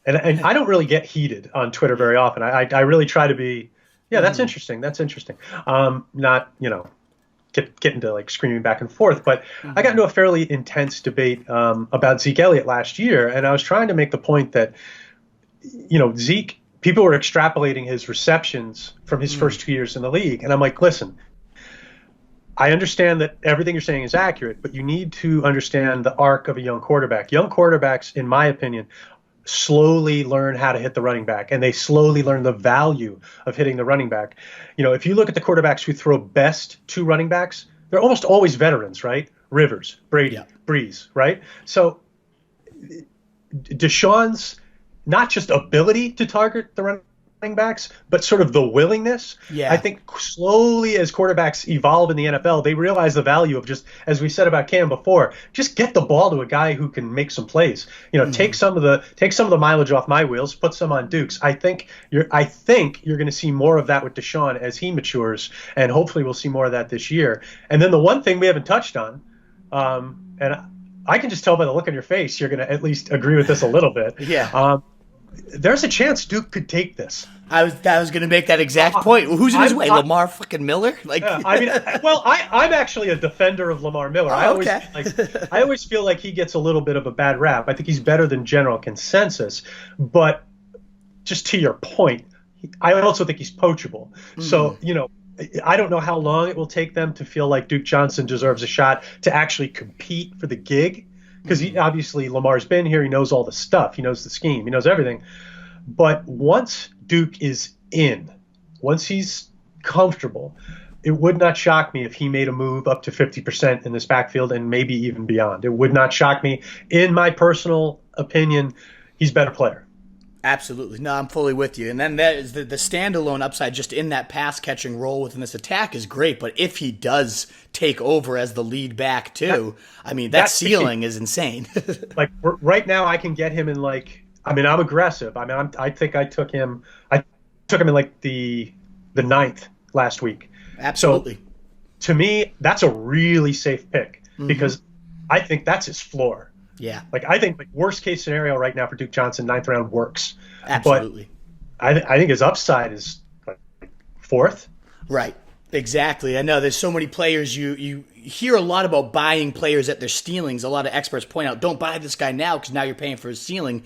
and I don't really get heated on Twitter very often. I really try to be, that's interesting. That's interesting. Not, get into like screaming back and forth, but I got into a fairly intense debate about Zeke Elliott last year. And I was trying to make the point that, Zeke, people were extrapolating his receptions from his first 2 years in the league. And I'm like, listen, I understand that everything you're saying is accurate, but you need to understand the arc of a young quarterback. Young quarterbacks, in my opinion, slowly learn how to hit the running back, and they slowly learn the value of hitting the running back. If you look at the quarterbacks who throw best to running backs, they're almost always veterans, right? Rivers, Brady, Breeze, right? So Deshaun's not just ability to target the running backs, but sort of the willingness. I think slowly as quarterbacks evolve in the NFL, they realize the value of just, as we said about Cam before, just get the ball to a guy who can make some plays. Take some of the mileage off my wheels, put some on Duke's. I think you're going to see more of that with Deshaun as he matures, and hopefully we'll see more of that this year. And then the one thing we haven't touched on, and I can just tell by the look on your face, you're going to at least agree with this a little bit. There's a chance Duke could take this. I was going to make that exact point. Who's in his way? Lamar fucking Miller? I'm actually a defender of Lamar Miller. I always feel like he gets a little bit of a bad rap. I think he's better than general consensus. But just to your point, I also think he's poachable. So, I don't know how long it will take them to feel like Duke Johnson deserves a shot to actually compete for the gig. Because obviously Lamar's been here. He knows all the stuff. He knows the scheme. He knows everything. But once Duke is in, once he's comfortable, it would not shock me if he made a move up to 50% in this backfield and maybe even beyond. It would not shock me. In my personal opinion, he's a better player. Absolutely. No, I'm fully with you. And then that is the standalone upside just in that pass-catching role within this attack is great. But if he does take over as the lead back too, that ceiling is insane. Like right now I can get him in I'm aggressive. I think I took him in like the 9th last week. Absolutely. So to me, that's a really safe pick because I think that's his floor. Yeah. I think worst case scenario right now for Duke Johnson, 9th round works. Absolutely. But I think his upside is 4th. Right. Exactly. I know there's so many players you hear a lot about buying players at their ceilings. A lot of experts point out, don't buy this guy now because now you're paying for his ceiling.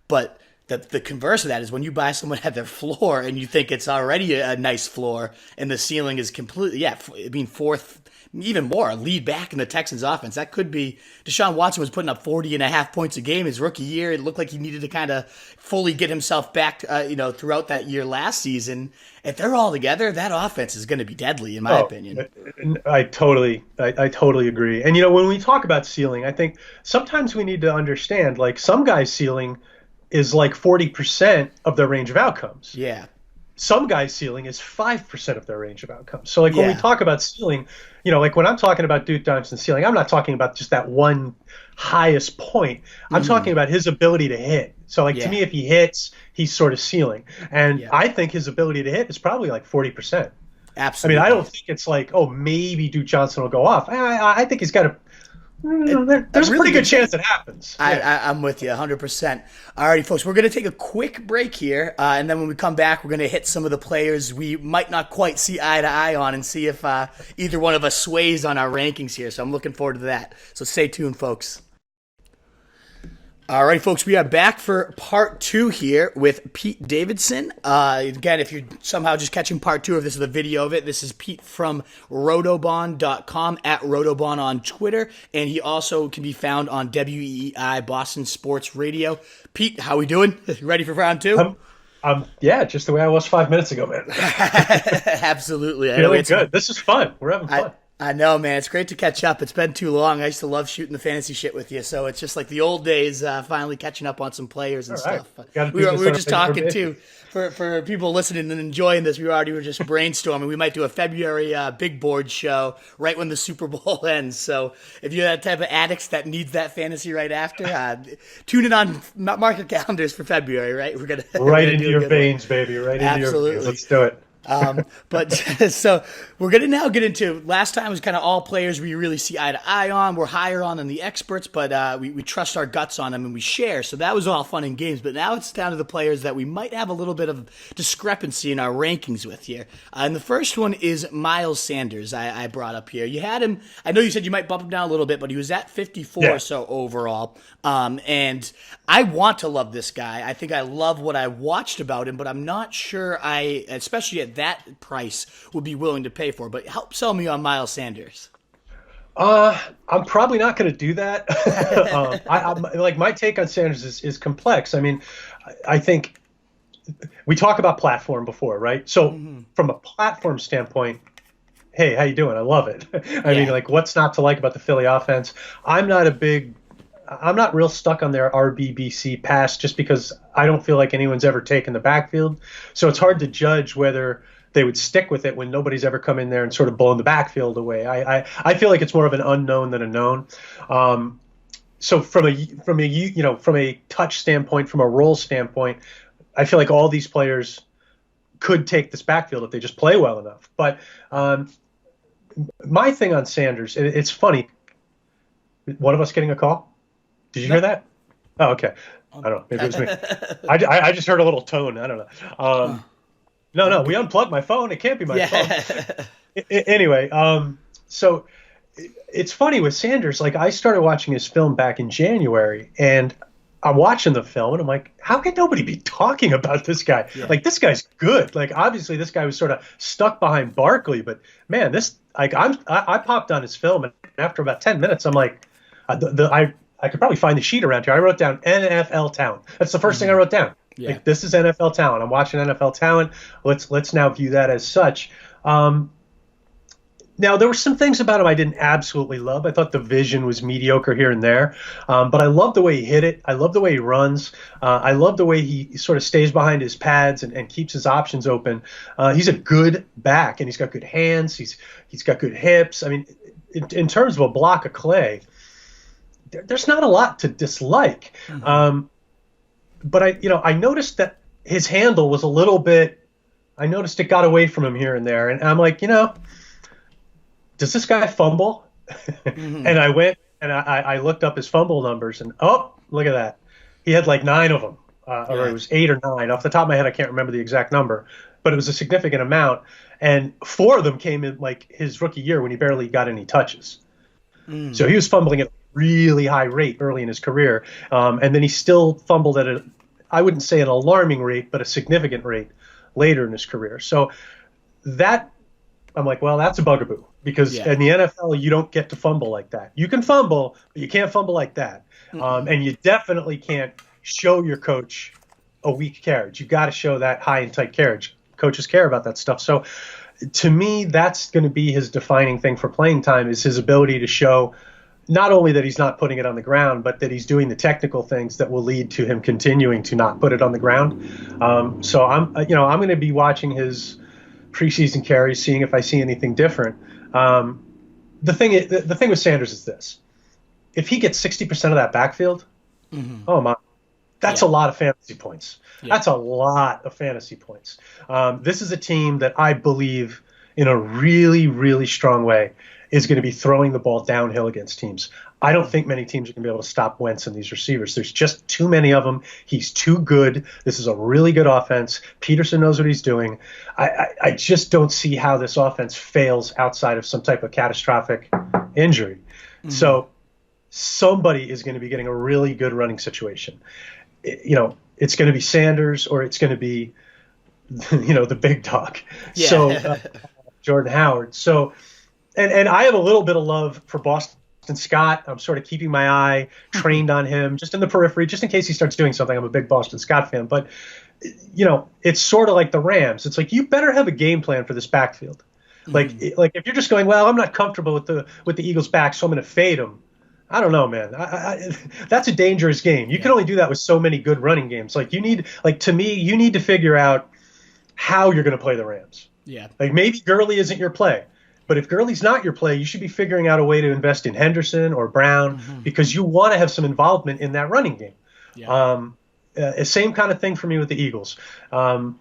But the converse of that is when you buy someone at their floor and you think it's already a nice floor and the ceiling is completely, 4th, even more, lead back in the Texans offense. That could be, Deshaun Watson was putting up 40.5 points a game his rookie year. It looked like he needed to kind of fully get himself back, throughout that year last season. If they're all together, that offense is going to be deadly, in my opinion. I totally agree. And, when we talk about ceiling, I think sometimes we need to understand, some guys' ceiling is 40% of their range of outcomes. Yeah. Some guys' ceiling is 5% of their range of outcomes. So when we talk about ceiling, when I'm talking about Duke Johnson's ceiling, I'm not talking about just that one highest point. I'm talking about his ability to hit. So like to me, if he hits, he's sort of ceiling. And Yeah. I think his ability to hit is probably like 40%. I mean, Absolutely. I don't think it's like, oh, maybe Duke Johnson will go off. I think he's got a there's a really pretty good good chance it happens. I'm with you 100%. All righty, folks, we're going to take a quick break here, and then when we come back, we're going to hit some of the players we might not quite see eye to eye on and see if either one of us sways on our rankings here. So I'm looking forward to that. So stay tuned, folks. All right, folks, we are back for part 2 here with Pete Davidson. Again, if you're somehow just catching part 2 of this, the video of it, this is Pete from rotobond.com, at rotobond on Twitter, and he also can be found on WEEI, Boston Sports Radio. Pete, how we doing? Ready for round 2? Yeah, just the way I was 5 minutes ago, man. Absolutely. Feeling good. This is fun. We're having fun. I know, man. It's great to catch up. It's been too long. I used to love shooting the fantasy shit with you, so it's just like the old days, finally catching up on some players and stuff. We were just talking, too, for people listening and enjoying this, we were just brainstorming. We might do a February big board show right when the Super Bowl ends. So if you're that type of addict that needs that fantasy right after, tune in on market calendars for February, right? We're right into your veins, baby. Right into your veins. Let's do it. But so we're going to now get into, last time was kind of all players we really see eye to eye on. We're higher on than the experts, but we trust our guts on them and we share. So that was all fun and games. But now it's down to the players that we might have a little bit of discrepancy in our rankings with here. And the first one is Miles Sanders. I brought up here. You had him, I know you said you might bump him down a little bit, but he was at 54 or so overall. And I want to love this guy. I think I love what I watched about him, but I'm not sure especially at that price, would be willing to pay for. But help sell me on Miles Sanders. I'm probably not going to do that. Like my take on Sanders is complex. I mean, I think we talk about platform before, right? So from a platform standpoint, hey, how you doing? I love it. I mean, like, what's not to like about the Philly offense? I'm not real stuck on their RBBC pass just because I don't feel like anyone's ever taken the backfield. So it's hard to judge whether they would stick with it when nobody's ever come in there and sort of blown the backfield away. I feel like it's more of an unknown than a known. So from a touch standpoint, from a role standpoint, I feel like all these players could take this backfield if they just play well enough. But my thing on Sanders, it's funny. One of us getting a call? Did you hear that? Oh, okay. I don't know. Maybe it was me. I just heard a little tone. I don't know. No, we unplugged my phone. It can't be my phone. Anyway, so it's funny with Sanders. Like, I started watching his film back in January, and I'm watching the film, and I'm like, how can nobody be talking about this guy? Yeah. Like, this guy's good. Like, obviously, this guy was sort of stuck behind Barkley, but man, I popped on his film, and after about 10 minutes, I'm like, I could probably find the sheet around here. I wrote down NFL talent. That's the first thing I wrote down. Yeah. Like, this is NFL talent. I'm watching NFL talent. Let's now view that as such. Now, there were some things about him I didn't absolutely love. I thought the vision was mediocre here and there. But I love the way he hit it. I love the way he runs. I love the way he sort of stays behind his pads and keeps his options open. He's a good back, and he's got good hands. He's got good hips. I mean, in terms of a block of clay, there's not a lot to dislike. But I noticed that his handle was a little bit, I noticed it got away from him here and there. And I'm like, does this guy fumble? And I went and I looked up his fumble numbers, and oh, look at that. He had like 9 of them, or it was 8 or 9. Off the top of my head, I can't remember the exact number, but it was a significant amount. And 4 of them came in like his rookie year when he barely got any touches. So he was fumbling at a really high rate early in his career. And then he still fumbled at I wouldn't say an alarming rate, but a significant rate later in his career. So that, I'm like, well, that's a bugaboo, because in the NFL, you don't get to fumble like that. You can fumble, but you can't fumble like that. And you definitely can't show your coach a weak carriage. You got to show that high and tight carriage. Coaches care about that stuff. So to me, that's going to be his defining thing for playing time, is his ability to show not only that he's not putting it on the ground, but that he's doing the technical things that will lead to him continuing to not put it on the ground. So I'm going to be watching his preseason carries, seeing if I see anything different. The thing with Sanders is this: if he gets 60% of that backfield, oh my, That's a lot of fantasy points. That's a lot of fantasy points. This is a team that I believe in a really, really strong way is going to be throwing the ball downhill against teams. I don't think many teams are going to be able to stop Wentz and these receivers. There's just too many of them. He's too good. This is a really good offense. Peterson knows what he's doing. I just don't see how this offense fails outside of some type of catastrophic injury. So somebody is going to be getting a really good running situation. It's going to be Sanders or it's going to be, the big dog. Yeah. So Jordan Howard. So, and I have a little bit of love for Boston Scott. I'm sort of keeping my eye trained on him just in the periphery, just in case he starts doing something. I'm a big Boston Scott fan, but it's sort of like the Rams. It's like, you better have a game plan for this backfield. Like if you're just going, well, I'm not comfortable with the Eagles back, so I'm going to fade them. I don't know, man. That's a dangerous game. You can only do that with so many good running games. Like you need to figure out how you're going to play the Rams. Yeah. Like maybe Gurley isn't your play. But if Gurley's not your play, you should be figuring out a way to invest in Henderson or Brown because you want to have some involvement in that running game. Yeah. Same kind of thing for me with the Eagles. I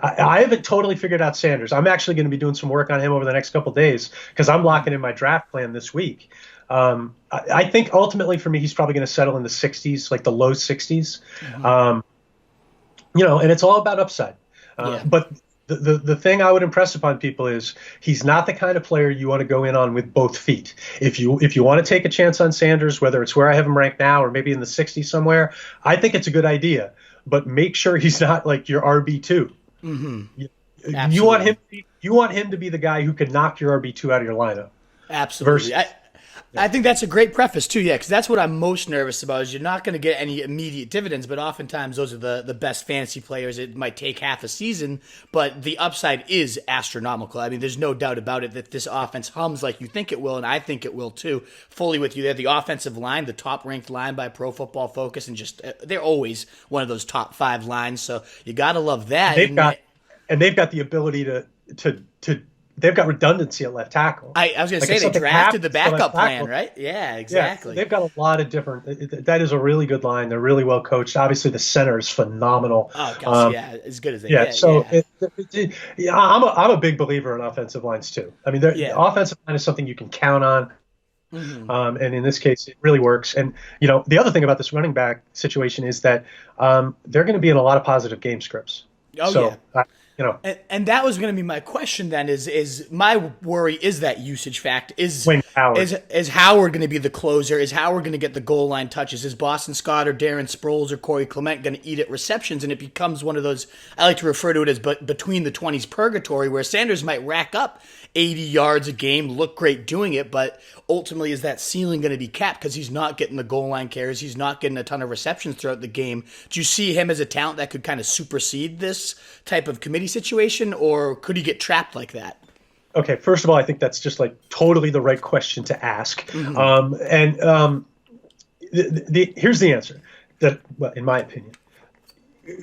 haven't totally figured out Sanders. I'm actually going to be doing some work on him over the next couple of days because I'm locking in my draft plan this week. I think ultimately for me, he's probably going to settle in the 60s, like the low 60s. And it's all about upside. But the thing I would impress upon people is he's not the kind of player you want to go in on with both feet. If you want to take a chance on Sanders, whether it's where I have him ranked now or maybe in the 60s somewhere, I think it's a good idea. But make sure he's not like your RB2. You want him to be the guy who can knock your RB2 out of your lineup. Absolutely. I think that's a great preface too, because that's what I'm most nervous about is you're not going to get any immediate dividends, but oftentimes those are the best fantasy players. It might take half a season, but the upside is astronomical. I mean, there's no doubt about it that this offense hums like you think it will, and I think it will too. Fully with you there. The offensive line, the top-ranked line by Pro Football Focus, and just they're always one of those top 5 lines, so you got to love that. They've got the ability to they've got redundancy at left tackle. I was going to say they drafted the backup plan, right? Yeah, exactly. Yeah, they've got a lot of different. That is a really good line. They're really well coached. Obviously, the center is phenomenal. Oh, gosh, as good as they get. So I'm a big believer in offensive lines too. I mean, the offensive line is something you can count on. And in this case, it really works. And the other thing about this running back situation is that they're going to be in a lot of positive game scripts. And that was going to be my question then is my worry is that usage fact. Is Howard going to be the closer? Is Howard going to get the goal line touches? Is Boston Scott or Darren Sproles or Corey Clement going to eat at receptions? And it becomes one of those, I like to refer to it as between the 20s purgatory where Sanders might rack up 80 yards a game, look great doing it, but ultimately is that ceiling going to be capped because he's not getting the goal line carries, he's not getting a ton of receptions throughout the game. Do you see him as a talent that could kind of supersede this type of committee situation, or could he get trapped like that? Okay, first of all, I think that's just like totally the right question to ask. Here's the answer. In my opinion,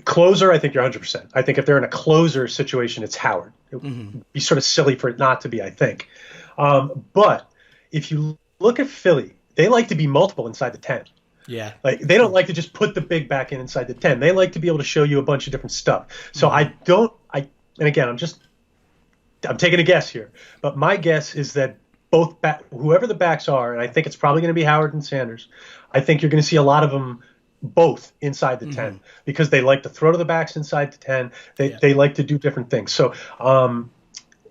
closer, I think you're 100%. I think if they're in a closer situation, it's Howard. It would be sort of silly for it not to be, I think. But if you look at Philly, they like to be multiple inside the 10. Yeah. Like they don't like to just put the big back inside the 10. They like to be able to show you a bunch of different stuff. So and again, I'm taking a guess here, but my guess is that whoever the backs are, and I think it's probably going to be Howard and Sanders, I think you're going to see a lot of them both inside the 10 because they like to throw to the backs inside the 10. They like to do different things. So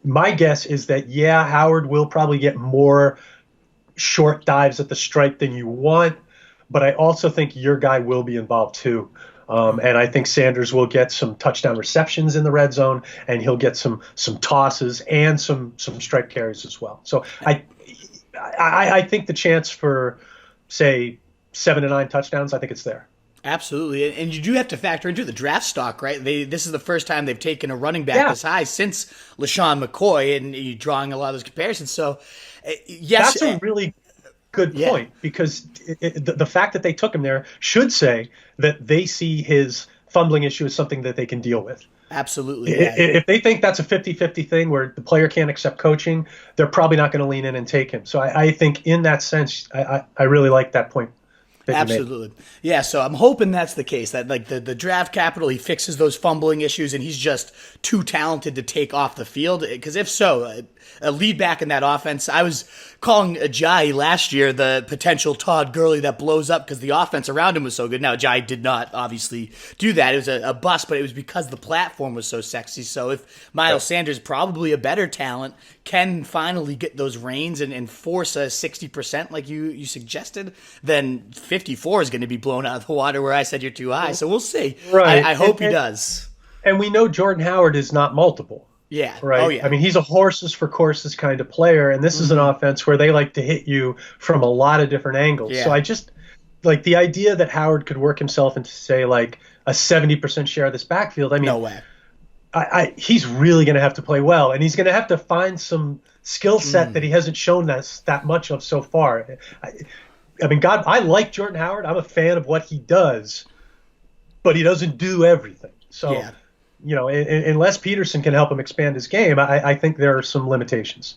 my guess is that, Howard will probably get more short dives at the stripe than you want, but I also think your guy will be involved too. And I think Sanders will get some touchdown receptions in the red zone, and he'll get some tosses and some strike carries as well. So I think the chance for, say, 7 to 9 touchdowns, I think it's there. Absolutely. And you do have to factor into the draft stock, right? This is the first time they've taken a running back this high since LaShawn McCoy, and you're drawing a lot of those comparisons. So, yes. That's a really good point, because the fact that they took him there should say that they see his fumbling issue as something that they can deal with. Absolutely. If they think that's a 50-50 thing where the player can't accept coaching, they're probably not going to lean in and take him. So I think in that sense, I really like that point. that you made. Absolutely. Yeah, so I'm hoping that's the case, that like the draft capital, he fixes those fumbling issues and he's just too talented to take off the field. Because if so, a lead back in that offense, I was calling Ajayi last year the potential Todd Gurley that blows up because the offense around him was so good. Now, Ajayi did not obviously do that. It was a bust, but it was because the platform was so sexy. So if Miles Sanders, probably a better talent, can finally get those reins and force a 60% like you suggested, then 54 is going to be blown out of the water where I said you're too high. So we'll see. Right. I hope he does. And we know Jordan Howard is not multiple. Yeah. Right. Oh, yeah. I mean, he's a horses for courses kind of player, and this is an offense where they like to hit you from a lot of different angles. Yeah. So I just like the idea that Howard could work himself into, say, like a 70% share of this backfield. I mean, No way. He's really going to have to play well, and he's going to have to find some skill set that he hasn't shown us that much of so far. I mean, God, I like Jordan Howard. I'm a fan of what he does, but he doesn't do everything. So. Yeah. You know, unless Peterson can help him expand his game, I think there are some limitations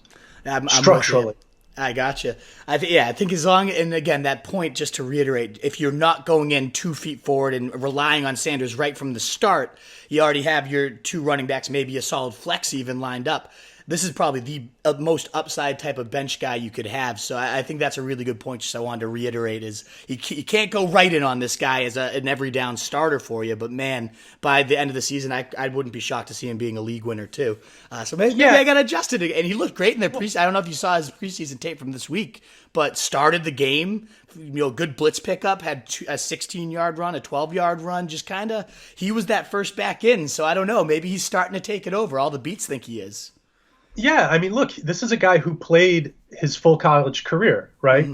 structurally. I gotcha. I think as long, and again, that point, just to reiterate, if you're not going in 2 feet forward and relying on Sanders right from the start, you already have your two running backs, maybe a solid flex even lined up. This is probably the most upside type of bench guy you could have. So I think that's a really good point. Just I wanted to reiterate is you can't go right in on this guy as an every down starter for you. But man, by the end of the season, I wouldn't be shocked to see him being a league winner too. So maybe I got adjusted. And he looked great in the preseason. I don't know if you saw his preseason tape from this week, but started the game, good blitz pickup, had a 16-yard run, a 12-yard run, just kind of, he was that first back in. So I don't know, maybe he's starting to take it over. All the beats think he is. Yeah, I mean, look, this is a guy who played his full college career, right?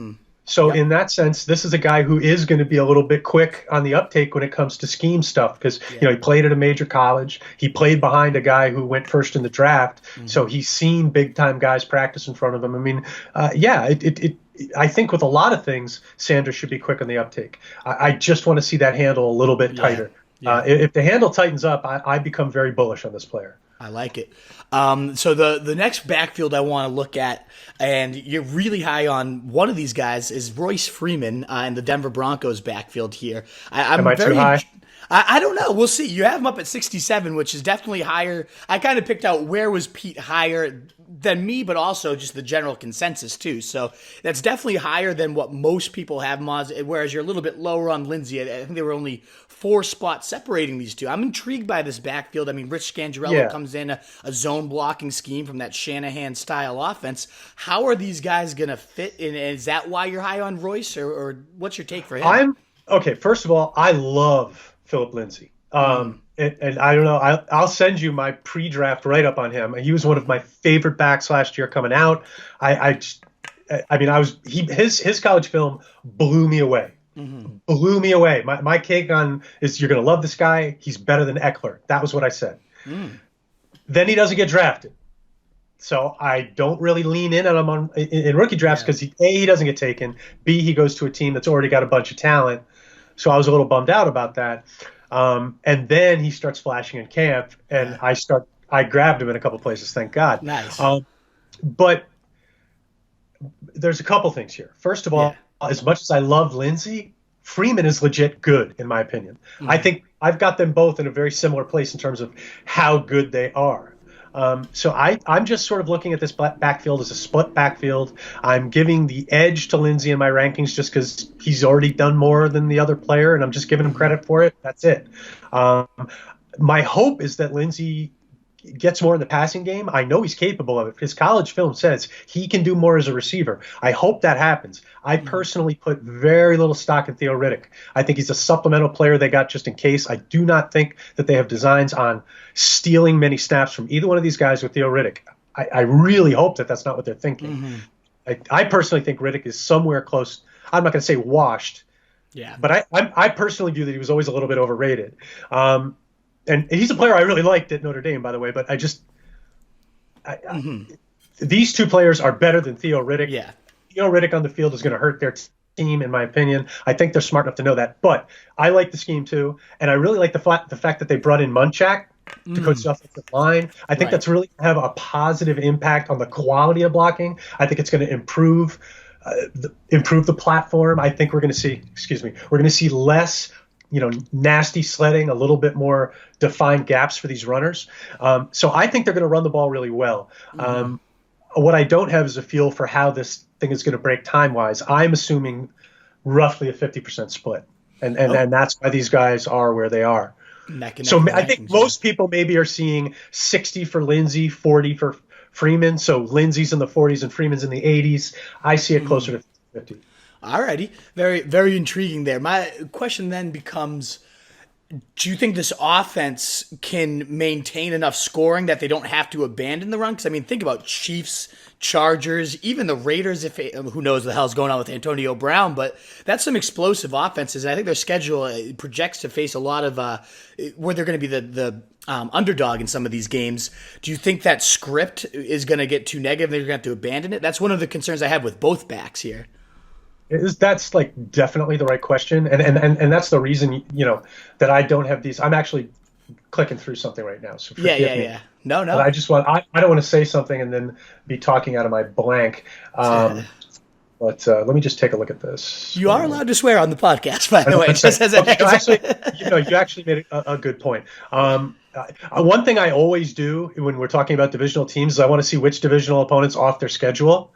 So in that sense, this is a guy who is going to be a little bit quick on the uptake when it comes to scheme stuff because, he played at a major college. He played behind a guy who went first in the draft. So he's seen big-time guys practice in front of him. I mean, I think with a lot of things, Sanders should be quick on the uptake. I just want to see that handle a little bit tighter. Yeah. If the handle tightens up, I become very bullish on this player. I like it. So the next backfield I want to look at, and you're really high on one of these guys, is Royce Freeman in the Denver Broncos backfield here. Am I too high? I don't know. We'll see. You have him up at 67, which is definitely higher. I kind of picked out where was Pete higher than me, but also just the general consensus too. So that's definitely higher than what most people have him on, whereas you're a little bit lower on Lindsey. I think there were only 4 spots separating these two. I'm intrigued by this backfield. I mean, Rich Scangarello comes in a zone blocking scheme from that Shanahan-style offense. How are these guys going to fit in? Is that why you're high on Royce, or what's your take for him? Okay, first of all, I love Philip Lindsay. And I don't know, I'll send you my pre-draft write-up on him. He was one of my favorite backs last year coming out. His college film blew me away. Blew me away. My take on is you're going to love this guy. He's better than Eckler. That was what I said. Then he doesn't get drafted. So I don't really lean in on him in rookie drafts because he doesn't get taken. B, he goes to a team that's already got a bunch of talent. So I was a little bummed out about that. And then he starts flashing in camp, and I grabbed him in a couple places, thank God. Nice. But there's a couple things here. First of all, as much as I love Lindsey, Freeman is legit good, in my opinion. I think I've got them both in a very similar place in terms of how good they are. So I'm just sort of looking at this backfield as a split backfield. I'm giving the edge to Lindsey in my rankings just because he's already done more than the other player, and I'm just giving him credit for it. That's it. My hope is that Lindsey gets more in the passing game. I know he's capable of it. His college film says he can do more as a receiver. I hope that happens. I personally put very little stock in Theo Riddick. I think he's a supplemental player they got just in case. I do not think that they have designs on stealing many snaps from either one of these guys with Theo Riddick. I really hope that that's not what they're thinking. I personally think Riddick is somewhere close. I'm not going to say washed. Yeah. But I personally view that he was always a little bit overrated. And he's a player I really liked at Notre Dame, by the way, but these two players are better than Theo Riddick. Yeah. Theo Riddick on the field is going to hurt their team, in my opinion. I think they're smart enough to know that. But I like the scheme, too. And I really like the fact that they brought in Munchak to coach the offensive line. I think that's really going to have a positive impact on the quality of blocking. I think it's going to improve improve the platform. I think we're going to see, we're going to see less, nasty sledding, a little bit more defined gaps for these runners. So I think they're going to run the ball really well. What I don't have is a feel for how this thing is going to break time-wise. I'm assuming roughly a 50% split. And that's why these guys are where they are. So I think most people maybe are seeing 60 for Lindsey, 40 for Freeman. So Lindsey's in the 40s and Freeman's in the 80s. I see it closer to 50. Alrighty. Very, very intriguing there. My question then becomes, do you think this offense can maintain enough scoring that they don't have to abandon the run? Because, I mean, think about Chiefs, Chargers, even the Raiders, who knows what the hell's going on with Antonio Brown, but that's some explosive offenses. And I think their schedule projects to face a lot of where they're going to be the underdog in some of these games. Do you think that script is going to get too negative and they're going to have to abandon it? That's one of the concerns I have with both backs here. That's like definitely the right question, and that's the reason that I don't have these. I'm actually clicking through something right now, so forgive me. Yeah. No. But I don't want to say something and then be talking out of my blank. But let me just take a look at this. You are allowed to swear on the podcast, by the way. You actually made a good point. One thing I always do when we're talking about divisional teams is I want to see which divisional opponents off their schedule.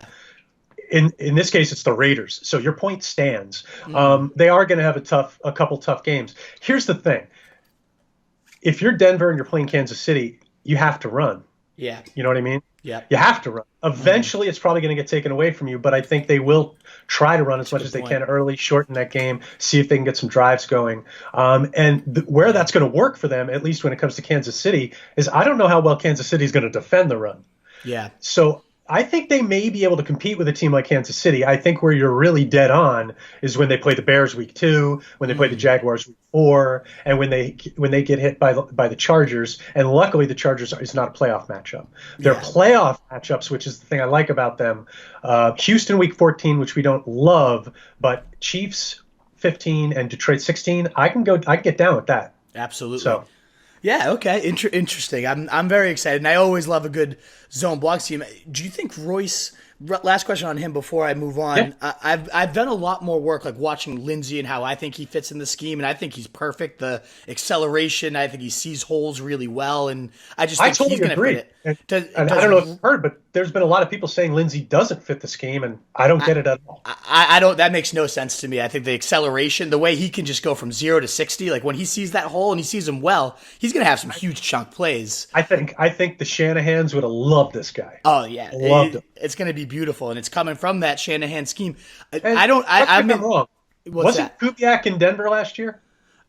In this case, it's the Raiders. So your point stands. They are going to have a couple tough games. Here's the thing. If you're Denver and you're playing Kansas City, you have to run. Yeah. You know what I mean? Yeah. You have to run. Eventually, it's probably going to get taken away from you, but I think they will try to run as much as they can early, shorten that game, see if they can get some drives going. Where that's going to work for them, at least when it comes to Kansas City, is I don't know how well Kansas City is going to defend the run. Yeah. So I think they may be able to compete with a team like Kansas City. I think where you're really dead on is when they play the Bears week 2, when they play the Jaguars week 4, and when they get hit by the Chargers. And luckily, the Chargers is not a playoff matchup. They're playoff matchups, which is the thing I like about them. Houston week 14, which we don't love, but Chiefs 15 and Detroit 16. I can get down with that. Absolutely. So. Yeah, okay. Interesting. I'm very excited, and I always love a good zone block scheme. Do you think Royce, last question on him before I move on, I've done a lot more work like watching Lindsey and how I think he fits in the scheme, and I think he's perfect. The acceleration, I think he sees holes really well, and I just think he's going to fit it. I don't know if you've heard, but there's been a lot of people saying Lindsey doesn't fit the scheme, and I don't get it at all. I don't. That makes no sense to me. I think the acceleration, the way he can just go from 0 to 60, like when he sees that hole and he sees him well, he's going to have some huge chunk plays. I think the Shanahans would have loved this guy. Oh yeah, loved him. It's going to be beautiful, and it's coming from that Shanahan scheme. I'm wrong. Wasn't Kubiak in Denver last year?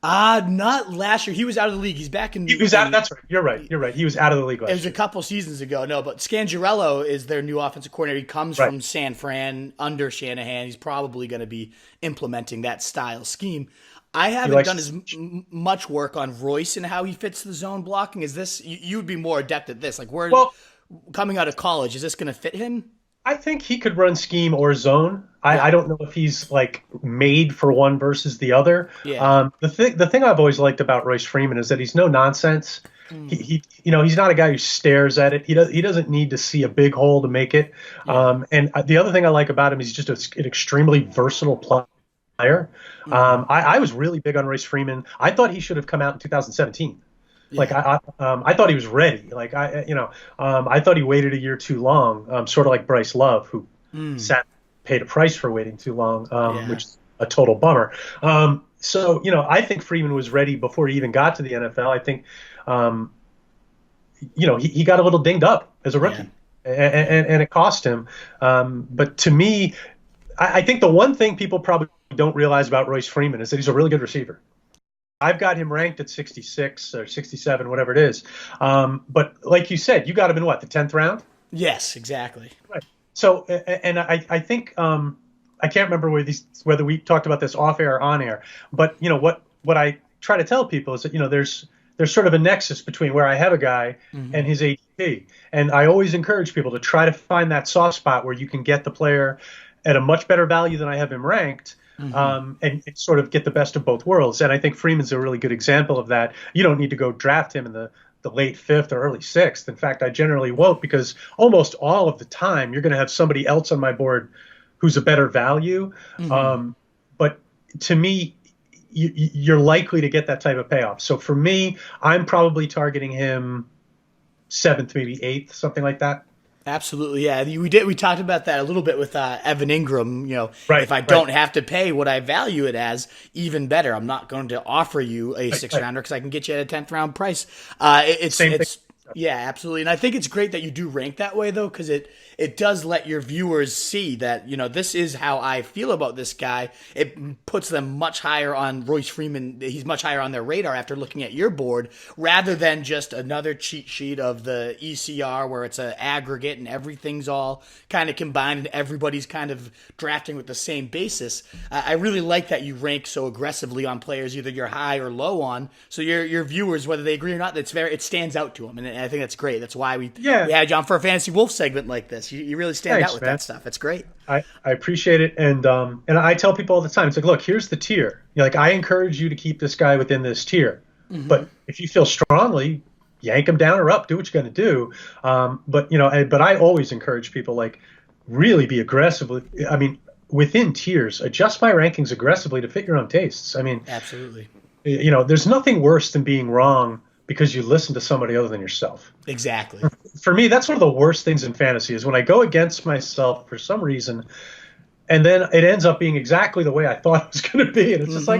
Not last year. He was out of the league. He's back in. He was out. That's right. You're right. He was out of the league last year. It was a couple seasons ago. No, but Scangarello is their new offensive coordinator. He comes from San Fran under Shanahan. He's probably going to be implementing that style scheme. I haven't done as much work on Royce and how he fits the zone blocking. Is this you would be more adept at this? Like coming out of college, is this going to fit him? I think he could run scheme or zone. I don't know if he's like made for one versus the other. Yeah. The thing I've always liked about Royce Freeman is that he's no nonsense. He's not a guy who stares at it. He doesn't need to see a big hole to make it. And the other thing I like about him is he's just an extremely versatile player. I was really big on Royce Freeman. I thought he should have come out in 2017. Like I thought he was ready. Like I thought he waited a year too long. Sort of like Bryce Love, who paid a price for waiting too long, which is a total bummer. So I think Freeman was ready before he even got to the NFL. I think, he got a little dinged up as a rookie, and it cost him. But to me, I think the one thing people probably don't realize about Royce Freeman is that he's a really good receiver. I've got him ranked at 66 or 67, whatever it is. But like you said, you got him in what, the 10th round? Yes, exactly. Right. So, and I think I can't remember whether we talked about this off air or on air, but what I try to tell people is that there's sort of a nexus between where I have a guy and his ADP, and I always encourage people to try to find that soft spot where you can get the player at a much better value than I have him ranked. And sort of get the best of both worlds. And I think Freeman's a really good example of that. You don't need to go draft him in the late 5th or early 6th. In fact, I generally won't, because almost all of the time you're going to have somebody else on my board who's a better value. But to me, you're likely to get that type of payoff. So for me, I'm probably targeting him 7th, maybe 8th, something like that. Absolutely, yeah. We talked about that a little bit with Evan Engram. Right, if I don't have to pay what I value it as, even better. I'm not going to offer you a 6th-rounder because I can get you at a 10th-round price. Same thing. Yeah, absolutely. And I think it's great that you do rank that way, though, because it does let your viewers see that, this is how I feel about this guy. It puts them much higher on Royce Freeman. He's much higher on their radar after looking at your board rather than just another cheat sheet of the ECR where it's an aggregate and everything's all kind of combined and everybody's kind of drafting with the same basis. I really like that you rank so aggressively on players either you're high or low on, so your viewers, whether they agree or not, it stands out to them. And I think that's great. That's why we had you on for a Fantasy Wolf segment like this. You really stand out with that stuff. It's great. I appreciate it. And I tell people all the time, it's like, look, here's the tier. I encourage you to keep this guy within this tier. But if you feel strongly, yank him down or up, do what you're going to do. But I always encourage people, really be aggressive. Within tiers, adjust my rankings aggressively to fit your own tastes. Absolutely. There's nothing worse than being wrong because you listen to somebody other than yourself. Exactly. For me, that's one of the worst things in fantasy is when I go against myself for some reason, and then it ends up being exactly the way I thought it was going to be, and it's just So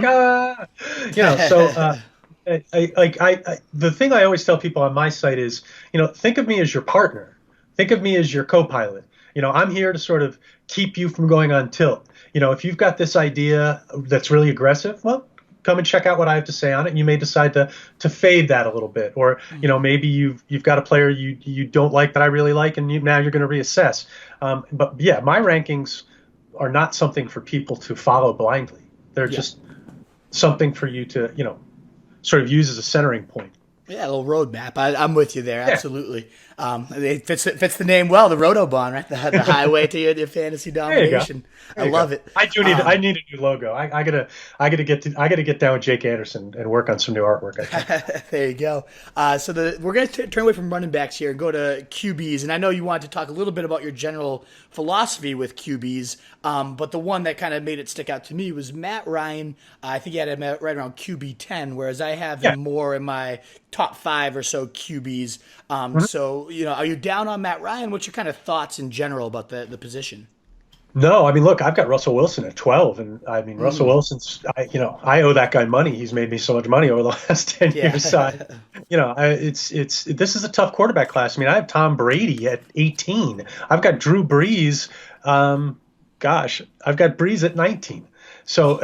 the thing I always tell people on my site is, think of me as your partner, think of me as your co-pilot. I'm here to sort of keep you from going on tilt. If you've got this idea that's really aggressive, well, come and check out what I have to say on it. And you may decide to fade that a little bit, or maybe you've got a player you don't like that I really like, and now you're going to reassess. But yeah, my rankings are not something for people to follow blindly. They're just something for you to sort of use as a centering point. Yeah, a little roadmap. I'm with you there. Absolutely. It fits the name well, the Rotobahn, right? The highway to your fantasy domination. I love it. I do need I need a new logo. I gotta get down with Jake Anderson and work on some new artwork. I think. There you go. We're gonna turn away from running backs here and go to QBs. And I know you wanted to talk a little bit about your general philosophy with QBs, but the one that kind of made it stick out to me was Matt Ryan. I think he had him right around QB 10, whereas I have him more in my top 5 or so QBs. So, are you down on Matt Ryan? What's your kind of thoughts in general about the position? No, look, I've got Russell Wilson at 12, and Russell Wilson's, I owe that guy money. He's made me so much money over the last 10 years. This is a tough quarterback class. I have Tom Brady at 18. I've got Drew Brees. I've got Brees at 19. So,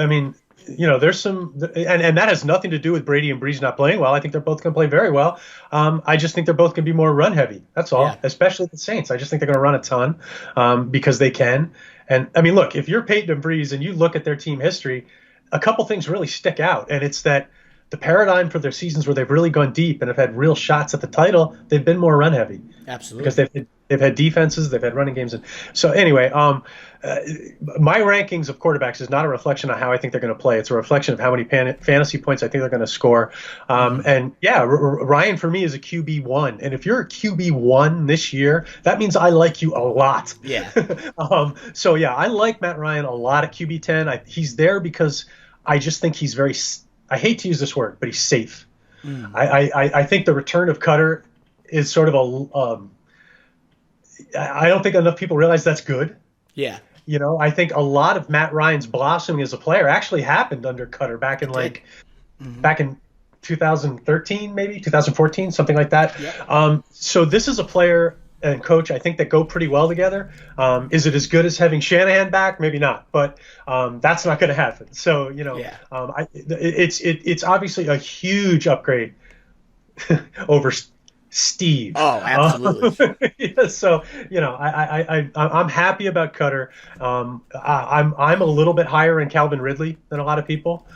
there's some, and that has nothing to do with Brady and Brees not playing well. I think they're both going to play very well. I just think they're both going to be more run heavy. That's all, especially the Saints. I just think they're going to run a ton because they can. And look, if you're Peyton and Brees and you look at their team history, a couple things really stick out. And it's that the paradigm for their seasons where they've really gone deep and have had real shots at the title, they've been more run heavy. Absolutely. Because they've had defenses, they've had running games. And so anyway, my rankings of quarterbacks is not a reflection of how I think they're going to play. It's a reflection of how many fantasy points I think they're going to score. Ryan for me is a QB1. And if you're a QB1 this year, that means I like you a lot. Yeah. I like Matt Ryan a lot at QB10. He's there because I just think he's very, I hate to use this word, but he's safe. I think the return of Cutter is sort of I don't think enough people realize that's good. Yeah. I think a lot of Matt Ryan's blossoming as a player actually happened under Cutter back in back in 2013, maybe 2014, something like that. Yep. So this is a player and coach I think that go pretty well together. Is it as good as having Shanahan back? Maybe not, but that's not going to happen. So it's obviously a huge upgrade over Steve. Oh, absolutely. So I'm happy about Cutter. I'm a little bit higher in Calvin Ridley than a lot of people.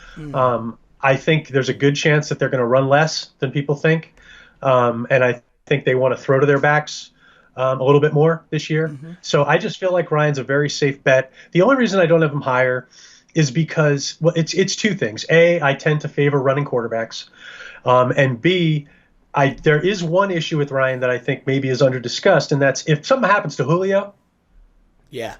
I think there's a good chance that they're going to run less than people think, and I think they want to throw to their backs a little bit more this year. So I just feel like Ryan's a very safe bet. The only reason I don't have him higher is because it's two things. A, I tend to favor running quarterbacks, and B, there is one issue with Ryan that I think maybe is under discussed, and that's if something happens to Julio. Yeah.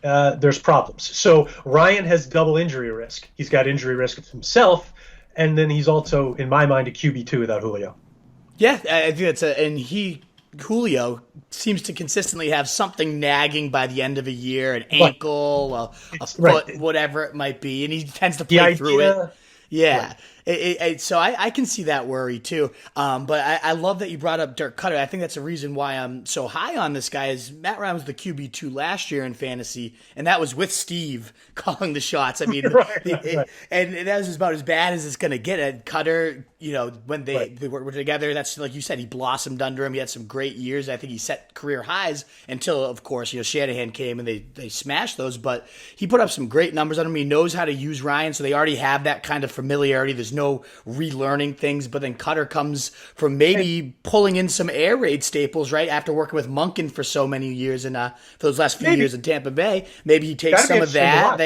there's problems. So Ryan has double injury risk. He's got injury risk himself, and then he's also, in my mind, a QB2 without Julio. Yeah, I think Julio seems to consistently have something nagging by the end of a year, an ankle, a foot, whatever it might be, and he tends to play through it. Yeah. Right. So I can see that worry too. But I love that you brought up Dirk Cutter. I think that's the reason why I'm so high on this guy is Matt Ryan was the QB2 last year in fantasy, and that was with Steve calling the shots. I mean, right. And that was about as bad as it's going to get. And Cutter, when they were together, that's like you said, he blossomed under him. He had some great years. I think he set career highs until, of course, Shanahan came and they smashed those. But he put up some great numbers on him. He knows how to use Ryan, so they already have that kind of familiarity. There's no relearning things, but then Cutter comes from maybe pulling in some air raid staples, right? After working with Monken for so many years and for those last few years in Tampa Bay, maybe he takes some of that.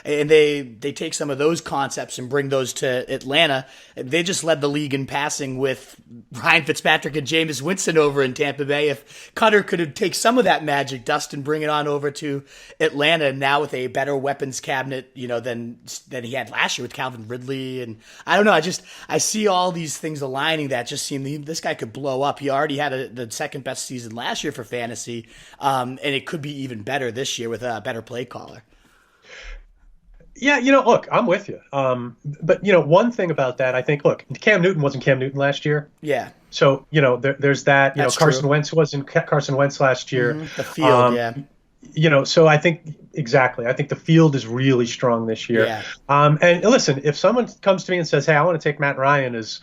They take some of those concepts and bring those to Atlanta. They just led the league in passing with Ryan Fitzpatrick and Jameis Winston over in Tampa Bay. If Cutter could take some of that magic dust and bring it on over to Atlanta, now with a better weapons cabinet, than he had last year with Calvin Ridley, and I don't know. I see all these things aligning that just seem this guy could blow up. He already had the second best season last year for fantasy, and it could be even better this year with a better play caller. Yeah, look, I'm with you. But, one thing about that, I think, look, Cam Newton wasn't Cam Newton last year. Yeah. So, there's that. That's Carson true. Wentz wasn't Carson Wentz last year. Mm-hmm. The field, yeah. So I think, exactly, I think the field is really strong this year. Yeah. And listen, if someone comes to me and says, hey, I want to take Matt Ryan as,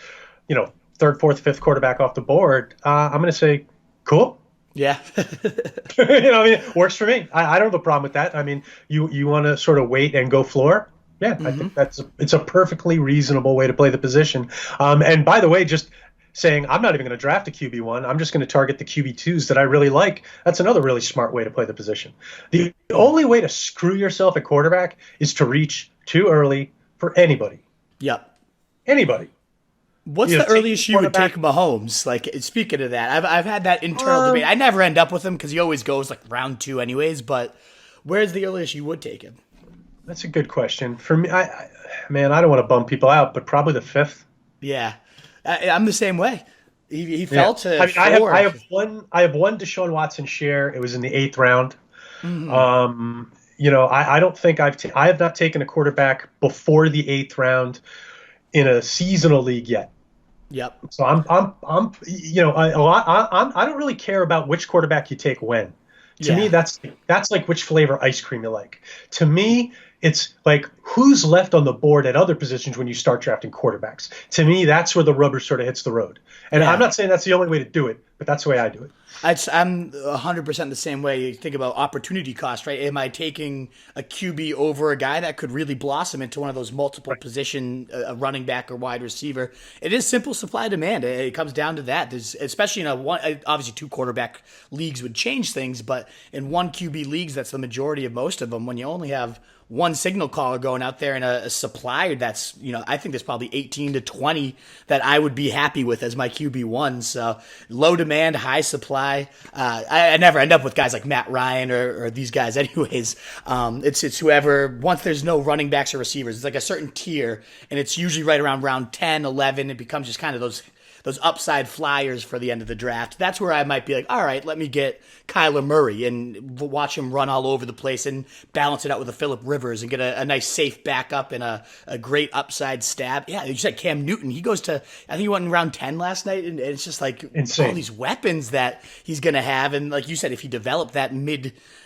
third, fourth, fifth quarterback off the board, I'm going to say, cool. Yeah. It works for me. I don't have a problem with that. I mean, you want to sort of wait and go floor. Yeah, I think it's a perfectly reasonable way to play the position. And by the way, just saying I'm not even going to draft a QB1. I'm just going to target the QB2s that I really like. That's another really smart way to play the position. The only way to screw yourself at quarterback is to reach too early for anybody. Yep. Anybody. What's the earliest you would take Mahomes? Like, speaking of that, I've had that internal debate. I never end up with him because he always goes like round 2 anyways, but where's the earliest you would take him? That's a good question. For me, I don't want to bum people out, but probably the 5th. Yeah. I'm the same way. He fell to 4. I have one Deshaun Watson share. It was in the 8th round. Mm-hmm. I don't think I have not taken a quarterback before the 8th round in a seasonal league yet. Yep. So I don't really care about which quarterback you take when. To me, that's like which flavor ice cream you like. To me, it's like who's left on the board at other positions when you start drafting quarterbacks. To me, that's where the rubber sort of hits the road. And I'm not saying that's the only way to do it, but that's the way I do it. I'm 100% the same way. You think about opportunity cost, right? Am I taking a QB over a guy that could really blossom into one of those multiple position, a running back or wide receiver? It is simple supply demand. It comes down to that. There's, especially in obviously 2 quarterback leagues would change things, but in 1 QB leagues, that's the majority of most of them. When you only have one signal caller going out there and a supply that's, I think there's probably 18 to 20 that I would be happy with as my QB1. So low demand, high supply. I never end up with guys like Matt Ryan or these guys anyways. It's whoever, once there's no running backs or receivers, it's like a certain tier, and it's usually right around round 10, 11. It becomes just kind of those upside flyers for the end of the draft. That's where I might be like, all right, let me get Kyler Murray and watch him run all over the place and balance it out with a Phillip Rivers and get a nice safe backup and a great upside stab. Yeah, you said Cam Newton. He goes to, I think he went in round 10 last night, and it's just like insane. All these weapons that he's going to have. And like you said, if he developed that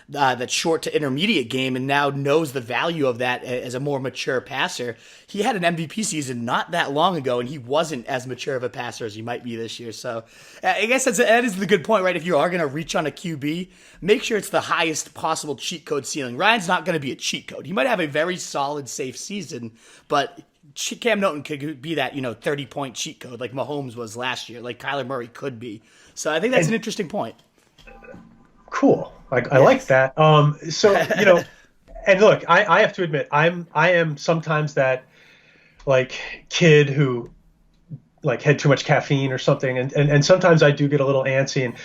that short to intermediate game and now knows the value of that as a more mature passer. He had an MVP season not that long ago, and he wasn't as mature of a passer as he might be this year. So I guess that is the good point, right? If you are going to reach on a QB, make sure it's the highest possible cheat code ceiling. Ryan's not going to be a cheat code. He might have a very solid, safe season, but Cam Newton could be that 30-point cheat code like Mahomes was last year, like Kyler Murray could be. So I think that's an interesting point. Cool. I like that. So, and look, I have to admit, I am sometimes that like kid who like had too much caffeine or something. And sometimes I do get a little antsy, and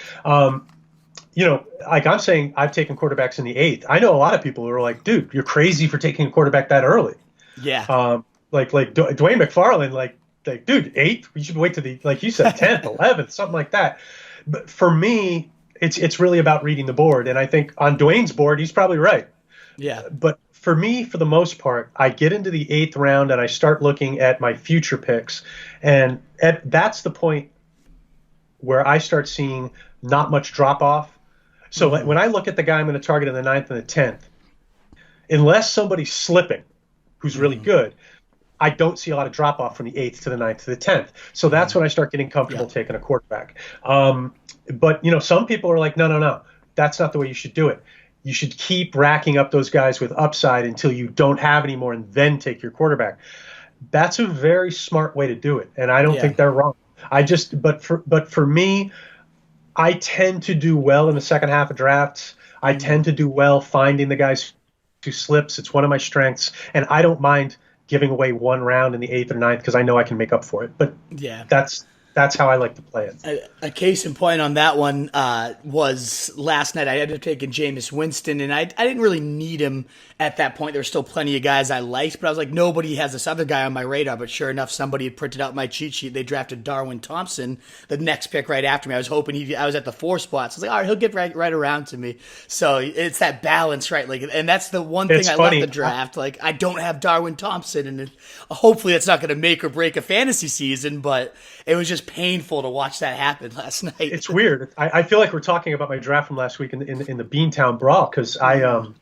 like I'm saying, I've taken quarterbacks in the 8th. I know a lot of people who are like, dude, you're crazy for taking a quarterback that early. Yeah. Like Dwayne McFarland, like, dude, 8th? We should wait to the, like you said, 10th, 11th, something like that. But for me, it's really about reading the board. And I think on Dwayne's board, he's probably right. Yeah. But for me, for the most part, I get into the 8th round and I start looking at my future picks. And that's the point where I start seeing not much drop off. So when I look at the guy I'm going to target in the 9th and the 10th, unless somebody's slipping, who's really good, I don't see a lot of drop off from the 8th to the 9th to the 10th. So that's when I start getting comfortable taking a quarterback. But some people are like, no, that's not the way you should do it. You should keep racking up those guys with upside until you don't have any more and then take your quarterback. That's a very smart way to do it. And I don't think they're wrong. But for me, I tend to do well in the second half of drafts. I tend to do well finding the guys who slips. It's one of my strengths. And I don't mind giving away one round in the 8th or 9th because I know I can make up for it. But that's how I like to play it. A case in point on that one was last night. I ended up taking Jameis Winston, and I didn't really need him at that point. There were still plenty of guys I liked, but I was like, nobody has this other guy on my radar. But sure enough, somebody had printed out my cheat sheet. They drafted Darwin Thompson, the next pick right after me. I was hoping I was at the 4 spots. I was like, all right, he'll get right around to me. So it's that balance, right? Like, and that's the one thing I love the draft. Like, I don't have Darwin Thompson, and hopefully that's not going to make or break a fantasy season, but it was just painful to watch that happen last night. It's weird. I feel like we're talking about my draft from last week in the Beantown Brawl because I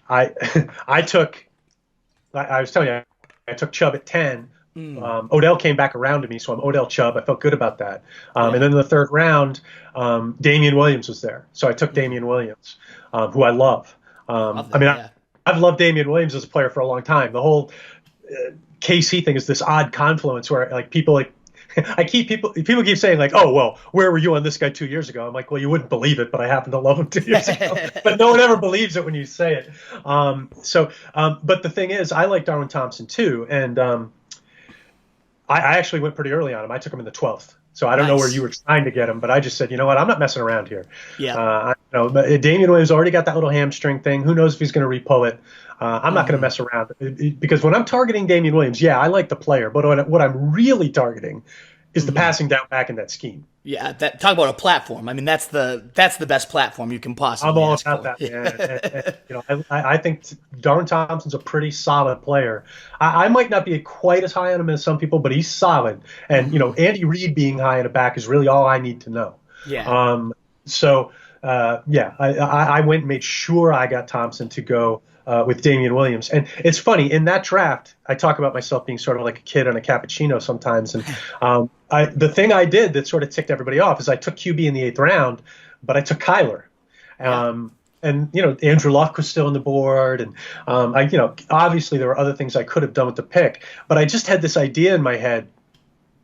was telling you I took Chubb at 10. Odell came back around to me, so I'm Odell Chubb. I felt good about that. And then in the 3rd round, Damian Williams was there, so I took Damian Williams, who I love. I've loved Damian Williams as a player for a long time. The whole KC thing is this odd confluence where like people people keep saying like, oh, well, where were you on this guy 2 years ago? I'm like, well, you wouldn't believe it, but I happen to love him 2 years ago. But no one ever believes it when you say it. But the thing is, I like Darwin Thompson too. And I actually went pretty early on him. I took him in the 12th. So I don't know where you were trying to get him, but I just said, you know what, I'm not messing around here. Yeah. Damian Williams already got that little hamstring thing. Who knows if he's going to re-pull it? I'm not going to mess around because when I'm targeting Damian Williams, I like the player, but what I'm really targeting is the passing down back in that scheme. Yeah, talk about a platform. I mean, that's the best platform you can possibly. I'm all ask about for. that. Man. I think Darwin Thompson's a pretty solid player. I might not be quite as high on him as some people, but he's solid. And Andy Reid being high in the back is really all I need to know. Yeah. I went and made sure I got Thompson to go with Damian Williams. And it's funny, in that draft, I talk about myself being sort of like a kid on a cappuccino sometimes. And the thing I did that sort of ticked everybody off is I took QB in the 8th round, but I took Kyler. And, Andrew Luck was still on the board. And, obviously there were other things I could have done with the pick. But I just had this idea in my head.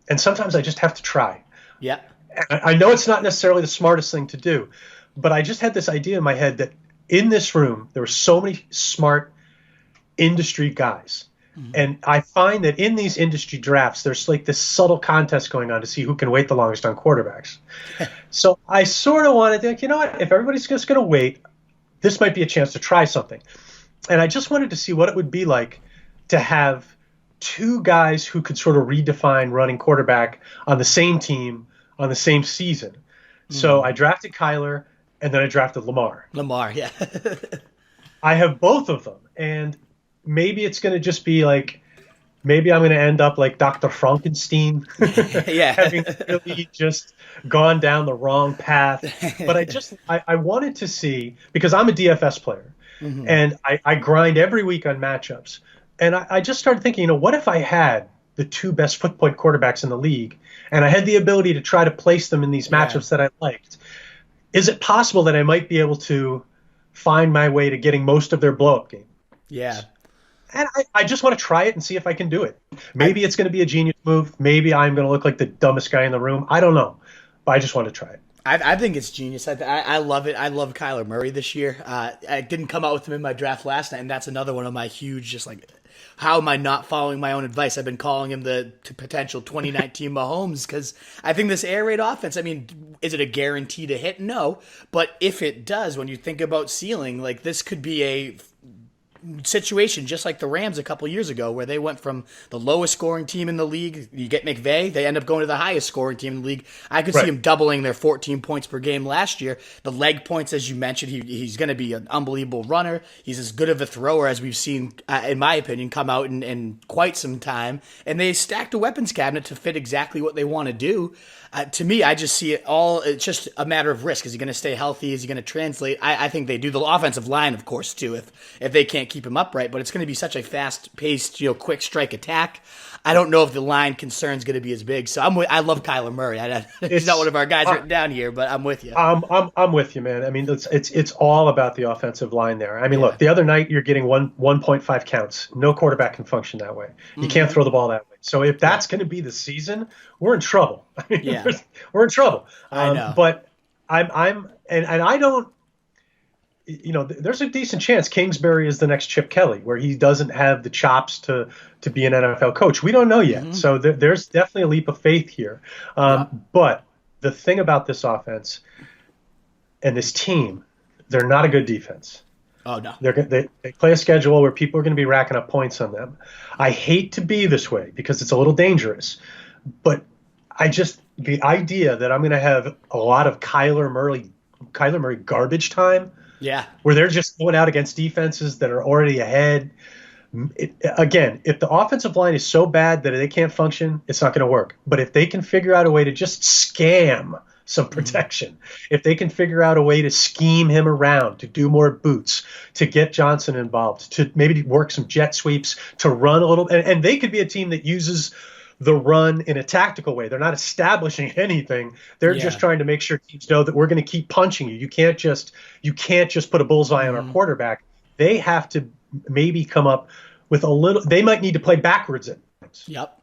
And sometimes I just have to try. Yeah. I know it's not necessarily the smartest thing to do, but I just had this idea in my head that in this room, there were so many smart industry guys. And I find that in these industry drafts, there's like this subtle contest going on to see who can wait the longest on quarterbacks. So I sort of wanted to think, you know what, if everybody's just going to wait, this might be a chance to try something. And I just wanted to see what it would be like to have 2 guys who could sort of redefine running quarterback on the same team on the same season. So I drafted Kyler, and then I drafted Lamar. Yeah. I have both of them, and maybe it's going to just be like, maybe I'm going to end up like Dr. Frankenstein, having really just gone down the wrong path. But I wanted to see, because I'm a DFS player, and I grind every week on matchups, and I just started thinking, what if I had the 2 best foot point quarterbacks in the league, and I had the ability to try to place them in these matchups that I liked? Is it possible that I might be able to find my way to getting most of their blow-up game? Yeah. And I just want to try it and see if I can do it. Maybe it's going to be a genius move. Maybe I'm going to look like the dumbest guy in the room. I don't know. But I just want to try it. I think it's genius. I love it. I love Kyler Murray this year. I didn't come out with him in my draft last night, and that's another one of my huge just like – how am I not following my own advice? I've been calling him the potential 2019 Mahomes because I think this air raid offense, I mean, is it a guarantee to hit? No. But if it does, when you think about ceiling, like this could be a situation just like the Rams a couple years ago where they went from the lowest scoring team in the league. You get McVay, they end up going to the highest scoring team in the league. I could see him doubling their 14 points per game last year. The leg points, as you mentioned, he's going to be an unbelievable runner. He's as good of a thrower as we've seen, in my opinion, come out in quite some time. And they stacked a weapons cabinet to fit exactly what they want to do. To me, I just see it all. It's just a matter of risk. Is he going to stay healthy? Is he going to translate? I think they do. The offensive line, of course, too, if they can't keep him upright. But it's going to be such a fast-paced, quick strike attack. I don't know if the line concern is going to be as big. So I love Kyler Murray. He's not one of our guys written down here, but I'm with you. I'm with you, man. I mean, it's all about the offensive line there. I mean, look, the other night you're getting 1.5 counts. No quarterback can function that way. You can't throw the ball that way. So if that's going to be the season, we're in trouble. I mean, we're in trouble. I know. But I don't. There's a decent chance Kingsbury is the next Chip Kelly, where he doesn't have the chops to be an NFL coach. We don't know yet. So there's definitely a leap of faith here. But the thing about this offense and this team, they're not a good defense. Oh, no. They play a schedule where people are going to be racking up points on them. I hate to be this way because it's a little dangerous, but the idea that I'm going to have a lot of Kyler Murray garbage time, where they're just going out against defenses that are already ahead. Again, if the offensive line is so bad that they can't function, it's not going to work. But if they can figure out a way to just scam some protection, if they can figure out a way to scheme him around, to do more boots, to get Johnson involved, to maybe work some jet sweeps, to run a little, and they could be a team that uses the run in a tactical way. They're not establishing anything. They're just trying to make sure teams know that we're going to keep punching you. You can't just put a bullseye on our quarterback. They have to maybe come up with they might need to play backwards at times. Yep.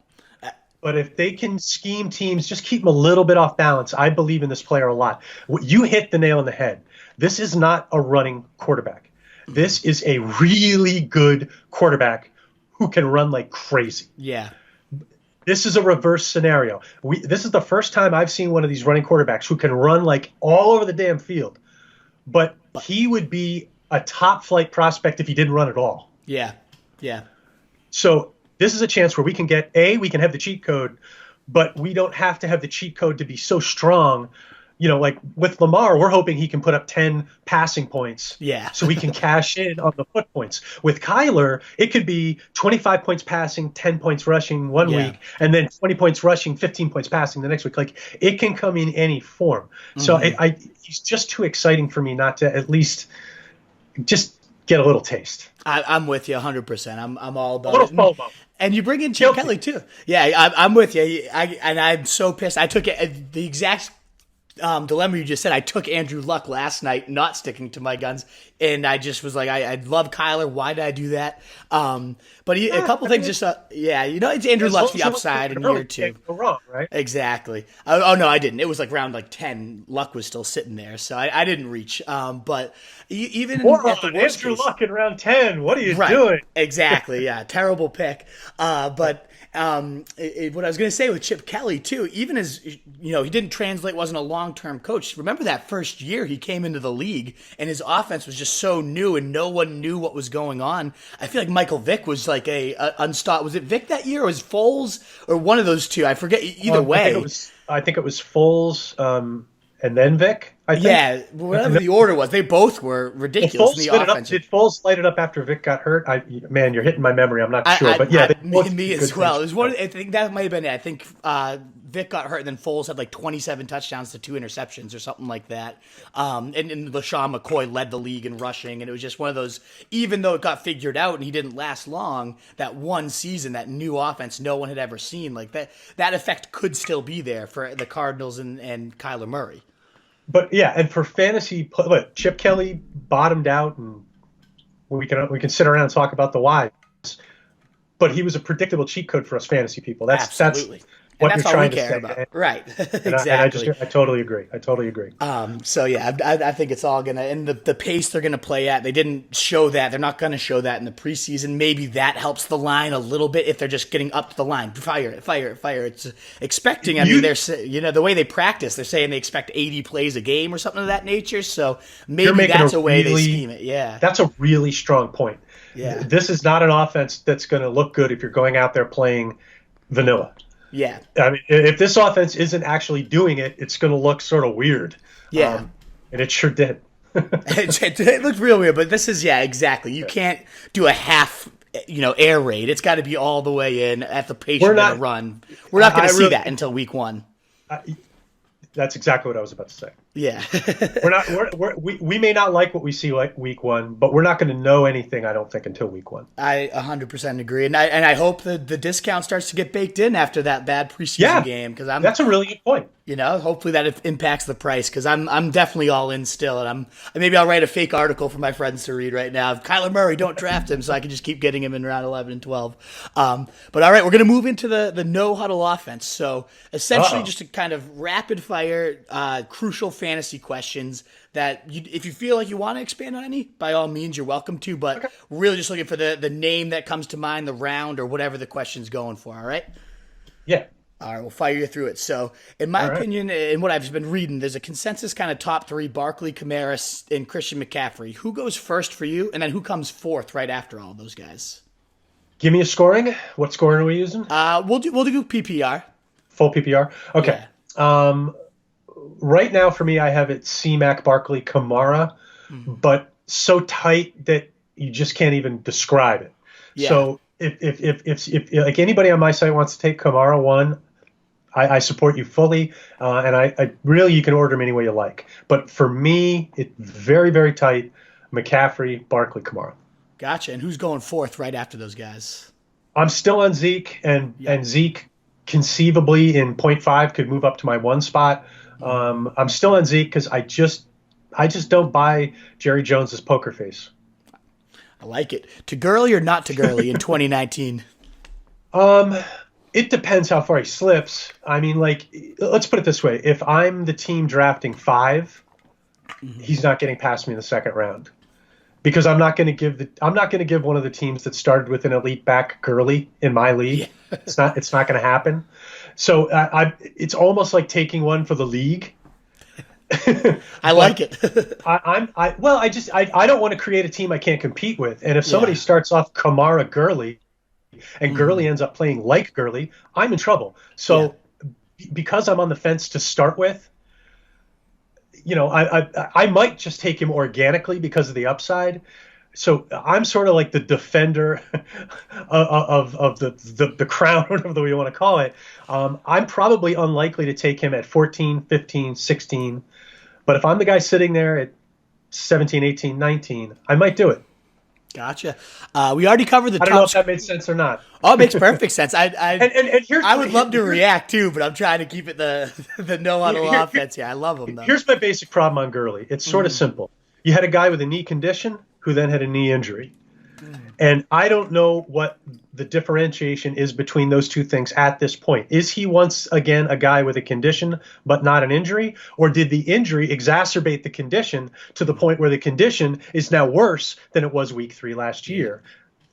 But if they can scheme teams, just keep them a little bit off balance. I believe in this player a lot. You hit the nail on the head. This is not a running quarterback. This is a really good quarterback who can run like crazy. Yeah. This is a reverse scenario. This is the first time I've seen one of these running quarterbacks who can run like all over the damn field. But he would be a top flight prospect if he didn't run at all. Yeah. Yeah. So this is a chance where we can have the cheat code, but we don't have to have the cheat code to be so strong. Like with Lamar, we're hoping he can put up 10 passing points. Yeah. So we can cash in on the foot points. With Kyler, it could be 25 points passing, 10 points rushing one week, and then 20 points rushing, 15 points passing the next week. Like it can come in any form. So he's just too exciting for me not to at least just get a little taste. I'm with you 100%. I'm all about a little FOMO. And you bring in Chip Kelly too. Yeah, I'm with you. I'm so pissed. I took the exact dilemma you just said. I took Andrew Luck last night, not sticking to my guns, and I just was like, I love Kyler. Why did I do that? But a couple things just, it's Andrew Luck's the upside in year two. Can't go wrong, right? Exactly. Oh no, I didn't. It was like round 10. Luck was still sitting there, so I didn't reach. But even at the worst Andrew case, Luck in round 10. What are you doing? Exactly. Yeah, terrible pick. But what I was going to say with Chip Kelly too, even as he didn't translate, wasn't a long-term coach. Remember that first year he came into the league and his offense was just so new and no one knew what was going on. I feel like Michael Vick was like a unstoppable. Was it Vick that year or was Foles or one of those two? I forget. Either way, I think it was Foles and then Vick. I think. Yeah, whatever the order was, they both were ridiculous in the offense. Did Foles light it up after Vick got hurt? Man, you're hitting my memory. I'm not sure, but yeah, me as well. It was one. I think that might have been it. I think Vick got hurt, and then Foles had like 27 touchdowns to 2 interceptions or something like that. And LaShawn McCoy led the league in rushing, and it was just one of those. Even though it got figured out and he didn't last long, that one season, that new offense no one had ever seen, like that effect could still be there for the Cardinals and Kyler Murray. But yeah, and for fantasy, Chip Kelly bottomed out, and we can sit around and talk about the whys. But he was a predictable cheat code for us fantasy people. Absolutely. what that's you're all we trying to care say. about. Right. And Exactly. I totally agree. I totally agree. So yeah, I think it's all gonna, and the pace they're gonna play at. They didn't show that. They're not gonna show that in the preseason. Maybe that helps the line a little bit if they're just getting up to the line. Fire it, fire it, fire it. It's expecting. I mean, they're the way they practice. They're saying they expect 80 plays a game or something of that nature. So maybe that's a way they scheme it. Yeah, that's a really strong point. Yeah. This is not an offense that's going to look good if you're going out there playing vanilla. Yeah. I mean, if this offense isn't actually doing it, it's going to look sort of weird. Yeah. And it sure did. It looked real weird, but this is, exactly. You can't do a half, air raid. It's got to be all the way in at the pace you're going to run. We're not going to see that until week 1. That's exactly what I was about to say. Yeah. we may not like what we see like week 1, but we're not going to know anything, I don't think, until week 1. I 100% agree. And I hope the discount starts to get baked in after that bad preseason game. That's a really good point. Hopefully that impacts the price, because I'm definitely all in still. And maybe I'll write a fake article for my friends to read right now. Kyler Murray, don't draft him, so I can just keep getting him in round 11 and 12. But all right, we're going to move into the no huddle offense. So essentially just a kind of rapid fire, crucial fantasy questions that if you feel like you want to expand on any, by all means, you're welcome to. But really just looking for the name that comes to mind, the round, or whatever the question's going for. All right? Yeah. All right, we'll fire you through it. So, in my opinion, and what I've been reading, there's a consensus kind of top 3: Barkley, Kamara, and Christian McCaffrey. Who goes first for you, and then who comes fourth right after all those guys? Give me a scoring. What scoring are we using? We'll do PPR. Full PPR. Okay. Yeah. Right now for me, I have it C-Mac, Barkley, Kamara, but so tight that you just can't even describe it. Yeah. So if like anybody on my site wants to take Kamara 1. I support you fully, and I really, you can order them any way you like. But for me, it's very, very tight. McCaffrey, Barkley, Kamara. Gotcha. And who's going fourth right after those guys? I'm still on Zeke, and Zeke conceivably in 0.5 could move up to my 1 spot. I'm still on Zeke because I just don't buy Jerry Jones's poker face. I like it. To girly or not to girly in 2019? It depends how far he slips. I mean, let's put it this way. If I'm the team drafting 5, he's not getting past me in the second round, because I'm not going to give one of the teams that started with an elite back Gurley in my league. Yeah. It's not going to happen. So it's almost like taking one for the league. I like it. I don't want to create a team I can't compete with. And if somebody starts off Kamara Gurley, and Gurley ends up playing like Gurley, I'm in trouble. So because I'm on the fence to start with, I might just take him organically because of the upside. So I'm sort of like the defender of the crown, whatever you want to call it. I'm probably unlikely to take him at 14, 15, 16. But if I'm the guy sitting there at 17, 18, 19, I might do it. Gotcha. We already covered the. I don't know if that made sense or not. Oh, it makes perfect sense. I would love to react too, but I'm trying to keep it the no huddle offense. Yeah, I love them though. Here's my basic problem on Gurley. It's sort of simple. You had a guy with a knee condition who then had a knee injury, and I don't know what the differentiation is between those two things at this point. Is he once again a guy with a condition but not an injury, or did the injury exacerbate the condition to the point where the condition is now worse than it was week 3 last year?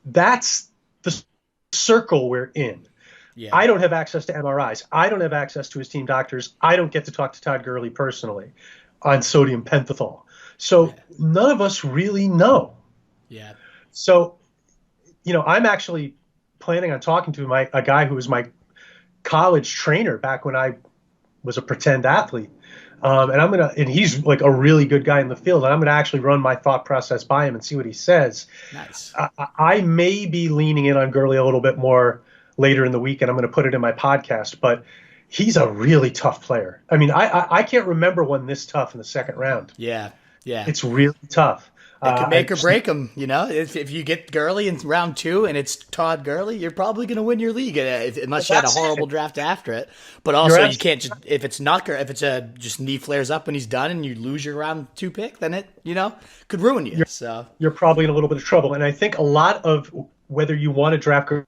That's the circle we're in. Yeah. I don't have access to MRIs. I don't have access to his team doctors. I don't get to talk to Todd Gurley personally on sodium pentothal. So none of us really know. Yeah. So, I'm actually planning on talking to a guy who was my college trainer back when I was a pretend athlete. And he's like a really good guy in the field, and I'm going to actually run my thought process by him and see what he says. Nice. I may be leaning in on Gurley a little bit more later in the week, and I'm going to put it in my podcast, but he's a really tough player. I mean, I can't remember one this tough in the second round. Yeah. It's really tough. It could make or break them, If you get Gurley in round 2 and it's Todd Gurley, you're probably going to win your league unless you had a horrible draft after it. But also, you can't just if it's just knee flares up and he's done and you lose your round 2 pick, then it could ruin you. You're probably in a little bit of trouble. And I think a lot of whether you want to draft Gurley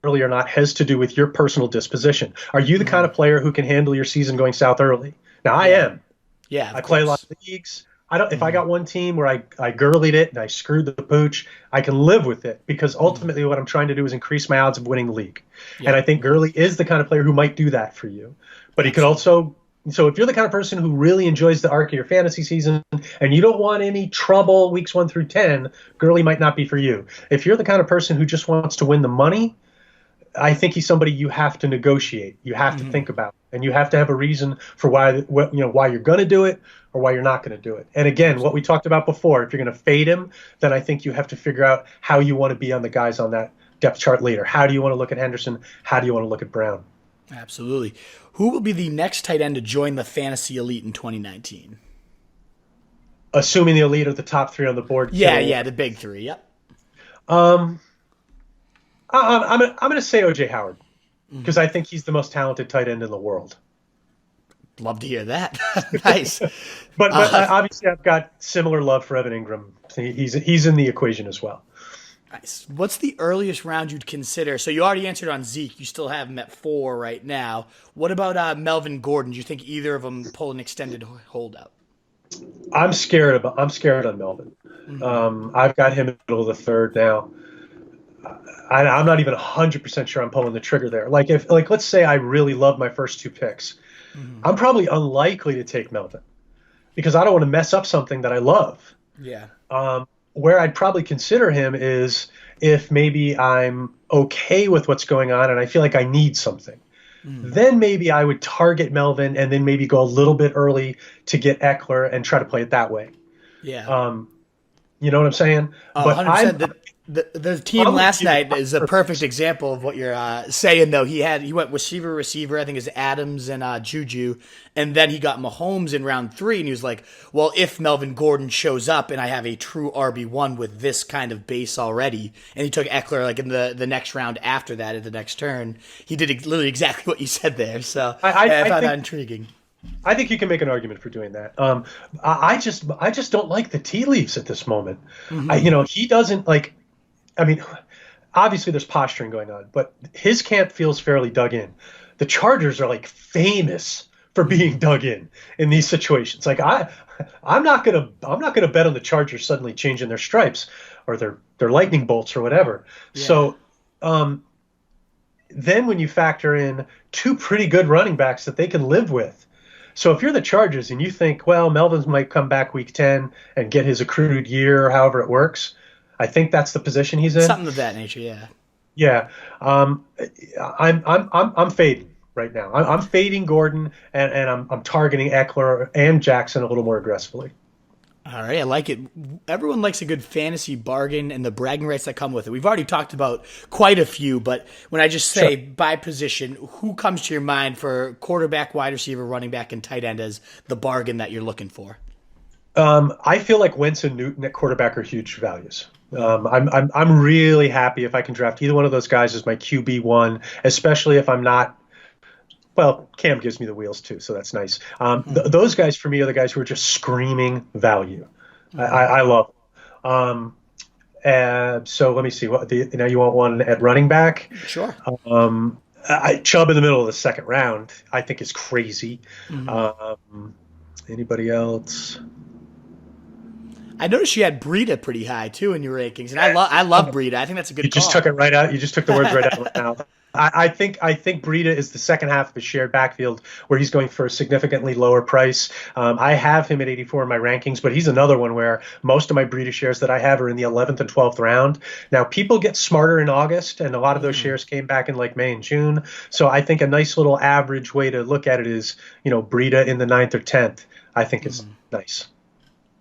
early or not has to do with your personal disposition. Are you the kind of player who can handle your season going south early? Now, I am. Yeah, I play a lot of leagues. I don't. If I got one team where I gurleyed it and I screwed the pooch, I can live with it because ultimately what I'm trying to do is increase my odds of winning the league. Yeah. And I think Gurley is the kind of player who might do that for you. But he could also. So if you're the kind of person who really enjoys the arc of your fantasy season and you don't want any trouble weeks 1 through 10, Gurley might not be for you. If you're the kind of person who just wants to win the money, I think he's somebody you have to negotiate. You have to think about, and you have to have a reason for why you're going to do it or why you're not going to do it. And again, what we talked about before, if you're going to fade him, then I think you have to figure out how you want to be on the guys on that depth chart later. How do you want to look at Henderson? How do you want to look at Brown? Absolutely. Who will be the next tight end to join the fantasy elite in 2019? Assuming the elite are the top 3 on the board. Yeah, the big 3. Yep. I'm going to say O.J. Howard because I think he's the most talented tight end in the world. Love to hear that. Nice. But obviously I've got similar love for Evan Engram. He's in the equation as well. Nice. What's the earliest round you'd consider? So you already answered on Zeke. You still have him at 4 right now. What about Melvin Gordon? Do you think either of them pull an extended holdout? I'm scared on Melvin. I've got him in the middle of the 3rd now. I'm not even 100% sure I'm pulling the trigger there. Let's say I really love my first 2 picks. I'm probably unlikely to take Melvin because I don't want to mess up something that I love. Yeah. Where I'd probably consider him is if maybe I'm okay with what's going on and I feel like I need something. Then maybe I would target Melvin and then maybe go a little bit early to get Eckler and try to play it that way. Yeah. You know what I'm saying? But 100%. The team last night is a perfect example of what you're saying, though. He went receiver, I think it's Adams and Juju, and then he got Mahomes in round 3, and he was like, well, if Melvin Gordon shows up and I have a true RB1 with this kind of base already, and he took Eckler like in the next round after that at the next turn, he did literally exactly what you said there. So I found that intriguing. I think you can make an argument for doing that. I just don't like the tea leaves at this moment. He doesn't like. I mean, obviously there's posturing going on, but his camp feels fairly dug in. The Chargers are like famous for being dug in these situations. Like I'm not gonna bet on the Chargers suddenly changing their stripes or their lightning bolts or whatever. Yeah. So then when you factor in 2 pretty good running backs that they can live with. So if you're the Chargers and you think, well, Melvin's might come back week 10 and get his accrued year or however it works, I think that's the position he's in. Something of that nature, yeah. Yeah, I'm fading right now. I'm fading Gordon, and I'm targeting Eckler and Jackson a little more aggressively. All right, I like it. Everyone likes a good fantasy bargain and the bragging rights that come with it. We've already talked about quite a few, but when I just say by position, who comes to your mind for quarterback, wide receiver, running back, and tight end as the bargain that you're looking for? I feel like Wentz and Newton at quarterback are huge values. I'm really happy if I can draft either one of those guys as my QB1, especially if I'm not. Well, Cam gives me the wheels too, so that's nice. Those guys for me are the guys who are just screaming value. I love them. So let me see. Now you want one at running back? Sure. Chubb in the middle of the 2nd round, I think is crazy. Anybody else? I noticed you had Breida pretty high too in your rankings, and I love Breida. I think that's a good. You just took it right out. You just took the words right out of my mouth. I think Breida is the second half of a shared backfield where he's going for a significantly lower price. I have him at 84 in my rankings, but he's another one where most of my Breida shares that I have are in the 11th and 12th round. Now, people get smarter in August, and a lot of those shares came back in like May and June. So I think a nice little average way to look at it is, Breida in the 9th or 10th. I think is nice.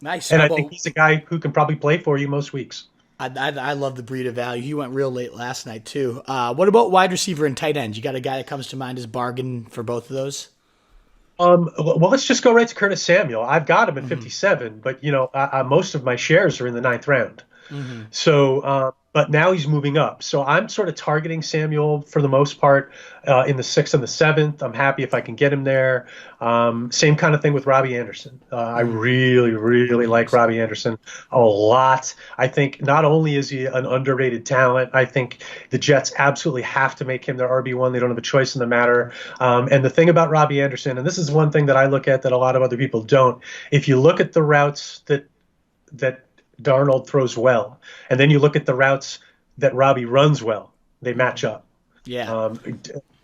Nice. And I think he's a guy who can probably play for you most weeks. I love the Breida value. He went real late last night, too. What about wide receiver and tight end? You got a guy that comes to mind as bargain for both of those? Well, let's just go right to Curtis Samuel. I've got him at 57, but, most of my shares are in the 9th round. So, but now he's moving up. So I'm sort of targeting Samuel for the most part in the 6th and the 7th. I'm happy if I can get him there. Same kind of thing with Robbie Anderson. I really, really like Robbie Anderson a lot. I think not only is he an underrated talent, I think the Jets absolutely have to make him their RB1. They don't have a choice in the matter. And the thing about Robbie Anderson, and this is one thing that I look at that a lot of other people don't, if you look at the routes that Darnold throws well, and then you look at the routes that Robbie runs well, they match up. Yeah.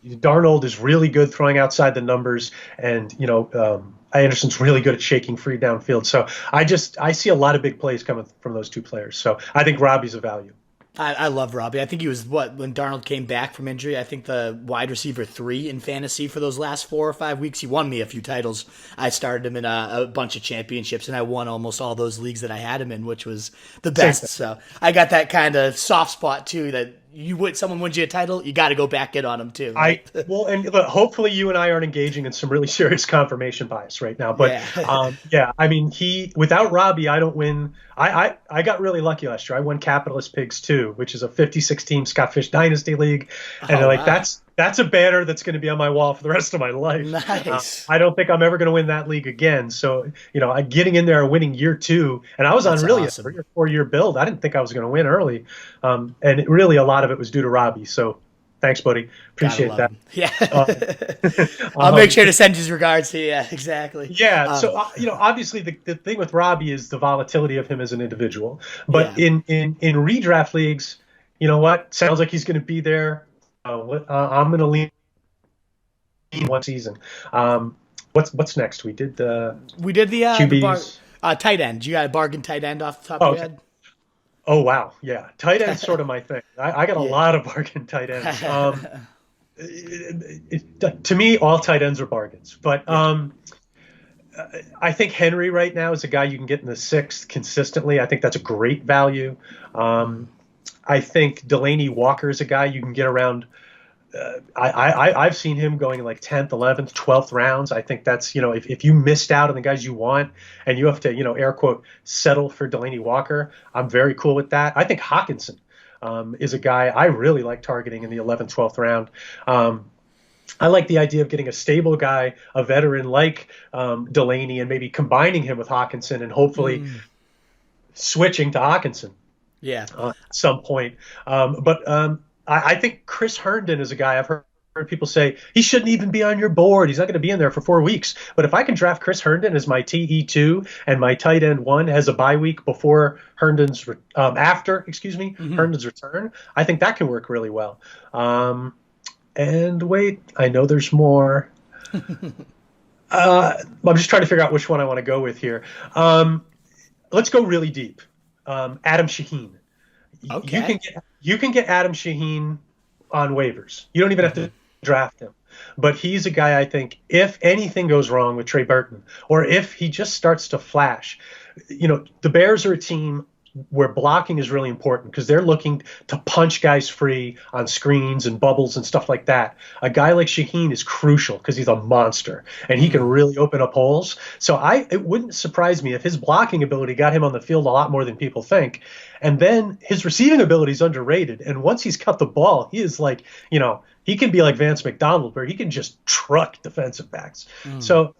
Darnold is really good throwing outside the numbers, and Anderson's really good at shaking free downfield. So I see a lot of big plays coming from those two players. So I think Robbie's a value. I love Robbie. I think he was, when Darnold came back from injury, I think the wide receiver 3 in fantasy for those last 4 or 5 weeks. He won me a few titles. I started him in a bunch of championships, and I won almost all those leagues that I had him in, which was the best. So I got that kind of soft spot, too, that someone wins you a title, you got to go back in on them, too. Right? And look, hopefully you and I aren't engaging in some really serious confirmation bias right now. But I mean, without Robbie, I don't win. I got really lucky last year. I won Capitalist Pigs 2, which is a 56-team Scott Fish Dynasty League. And that's a banner that's going to be on my wall for the rest of my life. Nice. I don't think I'm ever going to win that league again. So, getting in there and winning year 2. And I was on really awesome. A 3 or 4 year build. I didn't think I was going to win early. And really a lot of it was due to Robbie. So thanks, buddy. Appreciate that. Yeah. I'll make sure to send his regards to you. Yeah, exactly. Yeah. So, obviously the thing with Robbie is the volatility of him as an individual. But in redraft leagues, you know what? Sounds like he's going to be there. I'm going to lean one season. What's next? We did the QBs. Tight end. You got a bargain tight end off the top of your head? Oh, wow. Yeah. Tight end's sort of my thing. I got a lot of bargain tight ends. To me, all tight ends are bargains. But I think Henry right now is a guy you can get in the 6th consistently. I think that's a great value. I think Delaney Walker is a guy you can get around. I've seen him going like 10th, 11th, 12th rounds. I think that's, if you missed out on the guys you want and you have to, air quote, settle for Delaney Walker, I'm very cool with that. I think Hawkinson is a guy I really like targeting in the 11th, 12th round. I like the idea of getting a stable guy, a veteran like Delaney, and maybe combining him with Hawkinson and hopefully switching to Hawkinson. Yeah. At some point. I think Chris Herndon is a guy I've heard people say he shouldn't even be on your board. He's not going to be in there for 4 weeks. But if I can draft Chris Herndon as my TE2 and my tight end 1 has a bye week before Herndon's Herndon's return, I think that can work really well. And wait, I know there's more. I'm just trying to figure out which one I want to go with here. Let's go really deep. Adam Shaheen. Okay. You can get Adam Shaheen on waivers. You don't even have to draft him. But he's a guy I think if anything goes wrong with Trey Burton or if he just starts to flash, the Bears are a team where blocking is really important because they're looking to punch guys free on screens and bubbles and stuff like that. A guy like Shaheen is crucial because he's a monster and he can really open up holes. So it wouldn't surprise me if his blocking ability got him on the field a lot more than people think. And then his receiving ability is underrated. And once he's cut the ball, he is like, he can be like Vance McDonald where he can just truck defensive backs. So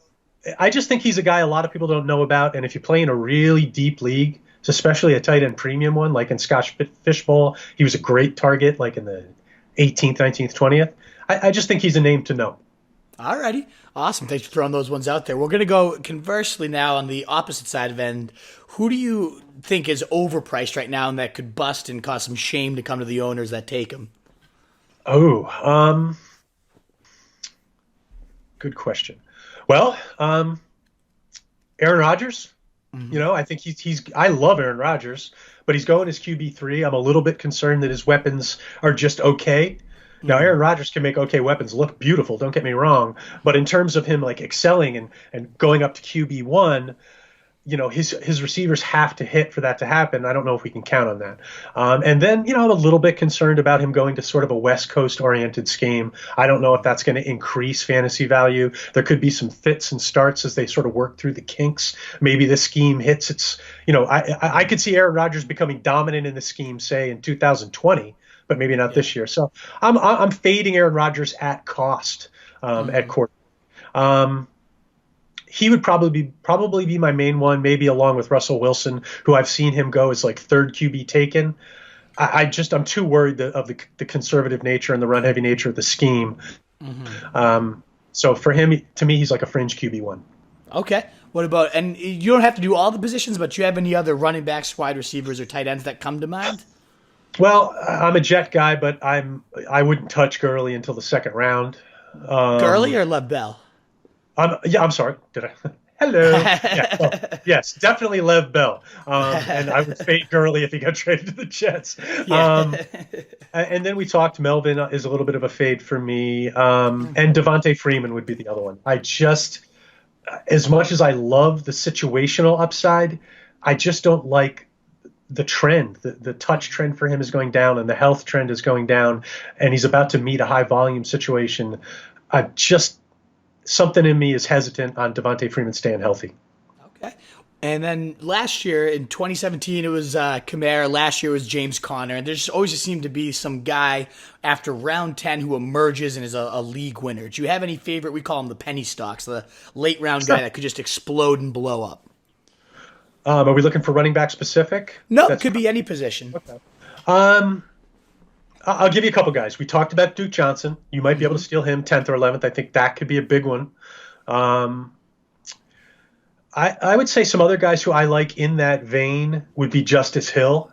I just think he's a guy a lot of people don't know about. And if you play in a really deep league, especially a tight end premium one, like in Scotch Fishbowl, he was a great target, like in the 18th, 19th, 20th. I just think he's a name to know. All righty. Awesome. Thanks for throwing those ones out there. We're going to go conversely now on the opposite side of end. Who do you think is overpriced right now and that could bust and cause some shame to come to the owners that take him? Oh, good question. Well, Aaron Rodgers. I think I love Aaron Rodgers, but he's going as QB3. I'm a little bit concerned that his weapons are just okay. Now, Aaron Rodgers can make okay weapons look beautiful, don't get me wrong. But in terms of him like excelling and going up to QB1, his receivers have to hit for that to happen. I don't know if we can count on that. And then, I'm a little bit concerned about him going to sort of a West Coast oriented scheme. I don't know if that's going to increase fantasy value. There could be some fits and starts as they sort of work through the kinks. Maybe the scheme hits its, I could see Aaron Rodgers becoming dominant in the scheme, say in 2020, but maybe not this year. So I'm fading Aaron Rodgers at cost at quarter. He would probably be my main one, maybe along with Russell Wilson, who I've seen him go as like third QB taken. I'm too worried of the conservative nature and the run heavy nature of the scheme. So for him, to me, he's like a fringe QB1. Okay. What about, and you don't have to do all the positions, but do you have any other running backs, wide receivers, or tight ends that come to mind? Well, I'm a Jet guy, but I wouldn't touch Gurley until the second round. Gurley or Lev Bell? I'm sorry. Did I? Hello. Yes, definitely Lev Bell. And I would fade Gurley if he got traded to the Jets. And then we talked Melvin is a little bit of a fade for me. And Devontae Freeman would be the other one. As much as I love the situational upside, I just don't like the trend. The touch trend for him is going down and the health trend is going down. And he's about to meet a high volume situation. Something in me is hesitant on Devontae Freeman staying healthy. Okay. And then last year in 2017, it was Kamara. Last year was James Conner. And there just always seemed to be some guy after round 10 who emerges and is a league winner. Do you have any favorite? We call them the penny stocks, the late round guy that could just explode and blow up. Are we looking for running back specific? No, it could be any position. Okay. I'll give you a couple guys. We talked about Duke Johnson. You might be able to steal him 10th or 11th. I think that could be a big one. I would say some other guys who I like in that vein would be Justice Hill.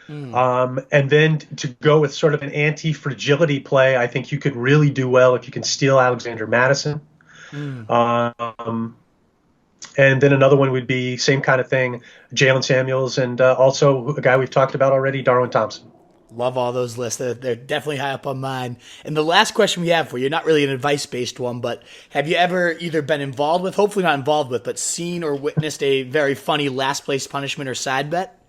And then to go with sort of an anti-fragility play, I think you could really do well if you can steal Alexander Madison. And then another one would be same kind of thing, Jalen Samuels, and also a guy we've talked about already, Darwin Thompson. Love all those lists. They're definitely high up on mine. And the last question we have for you, not really an advice-based one, but have you ever either been involved with, hopefully not involved with, but seen or witnessed a very funny last place punishment or side bet?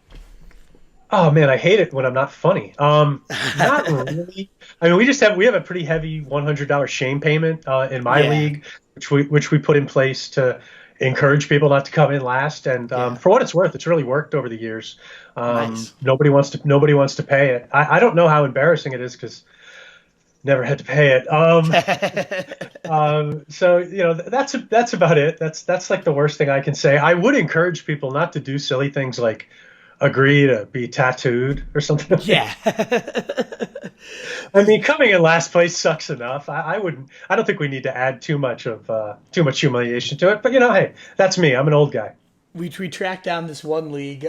Oh man, I hate it when I'm not funny. Not really. I mean, we have a pretty heavy $100 shame payment in my league, which we put in place to encourage people not to come in last. And for what it's worth, it's really worked over the years. Nice. Nobody wants to pay it. I don't know how embarrassing it is because never had to pay it. So that's about it. That's like the worst thing I can say. I would encourage people not to do silly things like agree to be tattooed or something. Yeah. I mean, coming in last place sucks enough. I don't think we need to add too much humiliation to it. But hey, that's me. I'm an old guy. We tracked down this one league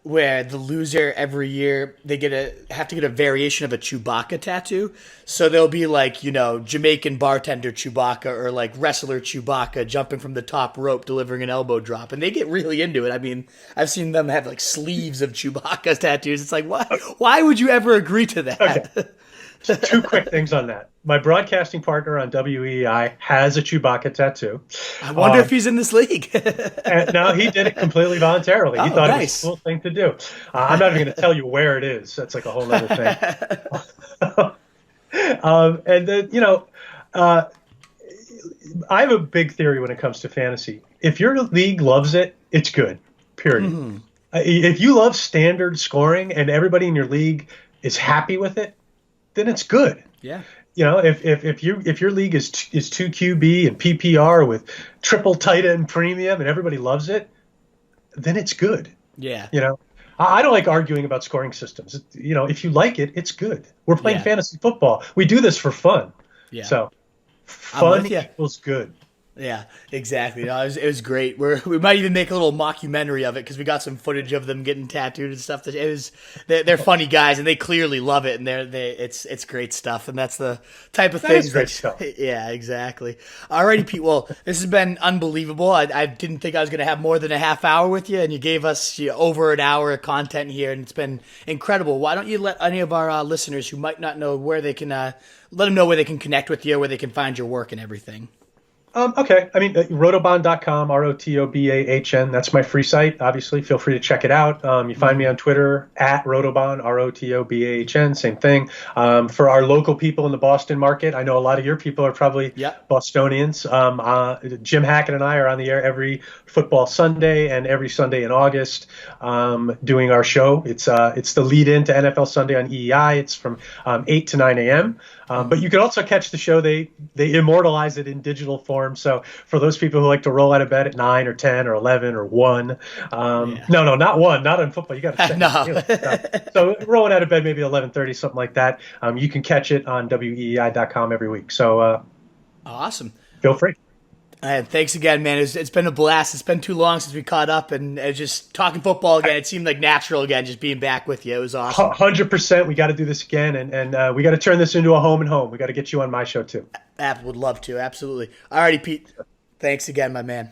where the loser every year they have to get a variation of a Chewbacca tattoo. So there'll be like Jamaican bartender Chewbacca or like wrestler Chewbacca jumping from the top rope delivering an elbow drop, and they get really into it. I mean, I've seen them have like sleeves of Chewbacca's tattoos. It's like, why would you ever agree to that? Okay. Two quick things on that. My broadcasting partner on WEEI has a Chewbacca tattoo. I wonder if he's in this league. No, he did it completely voluntarily. He thought it was a cool thing to do. I'm not even going to tell you where it is. That's like a whole other thing. And then, I have a big theory when it comes to fantasy. If your league loves it, it's good, period. Mm-hmm. If you love standard scoring and everybody in your league is happy with it, then it's good. Yeah. If your league is 2 QB and PPR with triple tight end premium and everybody loves it, then it's good. Yeah. I don't like arguing about scoring systems. If you like it, it's good. We're playing fantasy football. We do this for fun. Yeah. So fun equals good. Yeah, exactly. No, it was great. We might even make a little mockumentary of it because we got some footage of them getting tattooed and stuff. They're funny guys and they clearly love it, and it's great stuff. And that's the type of things. Great stuff. Yeah, exactly. Alrighty, Pete. Well, this has been unbelievable. I didn't think I was going to have more than a half hour with you, and you gave us over an hour of content here, and it's been incredible. Why don't you let any of our listeners who might not know where they can let them know where they can connect with you, where they can find your work and everything. Okay. I mean, rotobahn.com, ROTOBAHN. That's my free site, obviously. Feel free to check it out. You find me on Twitter at Rotobahn, ROTOBAHN, same thing. For our local people in the Boston market, I know a lot of your people are probably Yep. Bostonians. Jim Hackett and I are on the air every football Sunday and every Sunday in August doing our show. It's the lead in to NFL Sunday on EEI. It's from 8 to 9 a.m. But you can also catch the show. They immortalize it in digital form. So for those people who like to roll out of bed at 9 or 10 or 11 or 1, no, not 1, not in football. You got to set No. So rolling out of bed maybe 11:30, something like that. You can catch it on weei.com every week. So Awesome. feel free. Thanks again, man. It's been a blast. It's been too long since we caught up, and just talking football again. It seemed like natural again, just being back with you. It was awesome. 100%. We got to do this again, and we got to turn this into a home and home. We got to get you on my show too. Would love to. Absolutely. Alrighty, Pete. Thanks again, my man.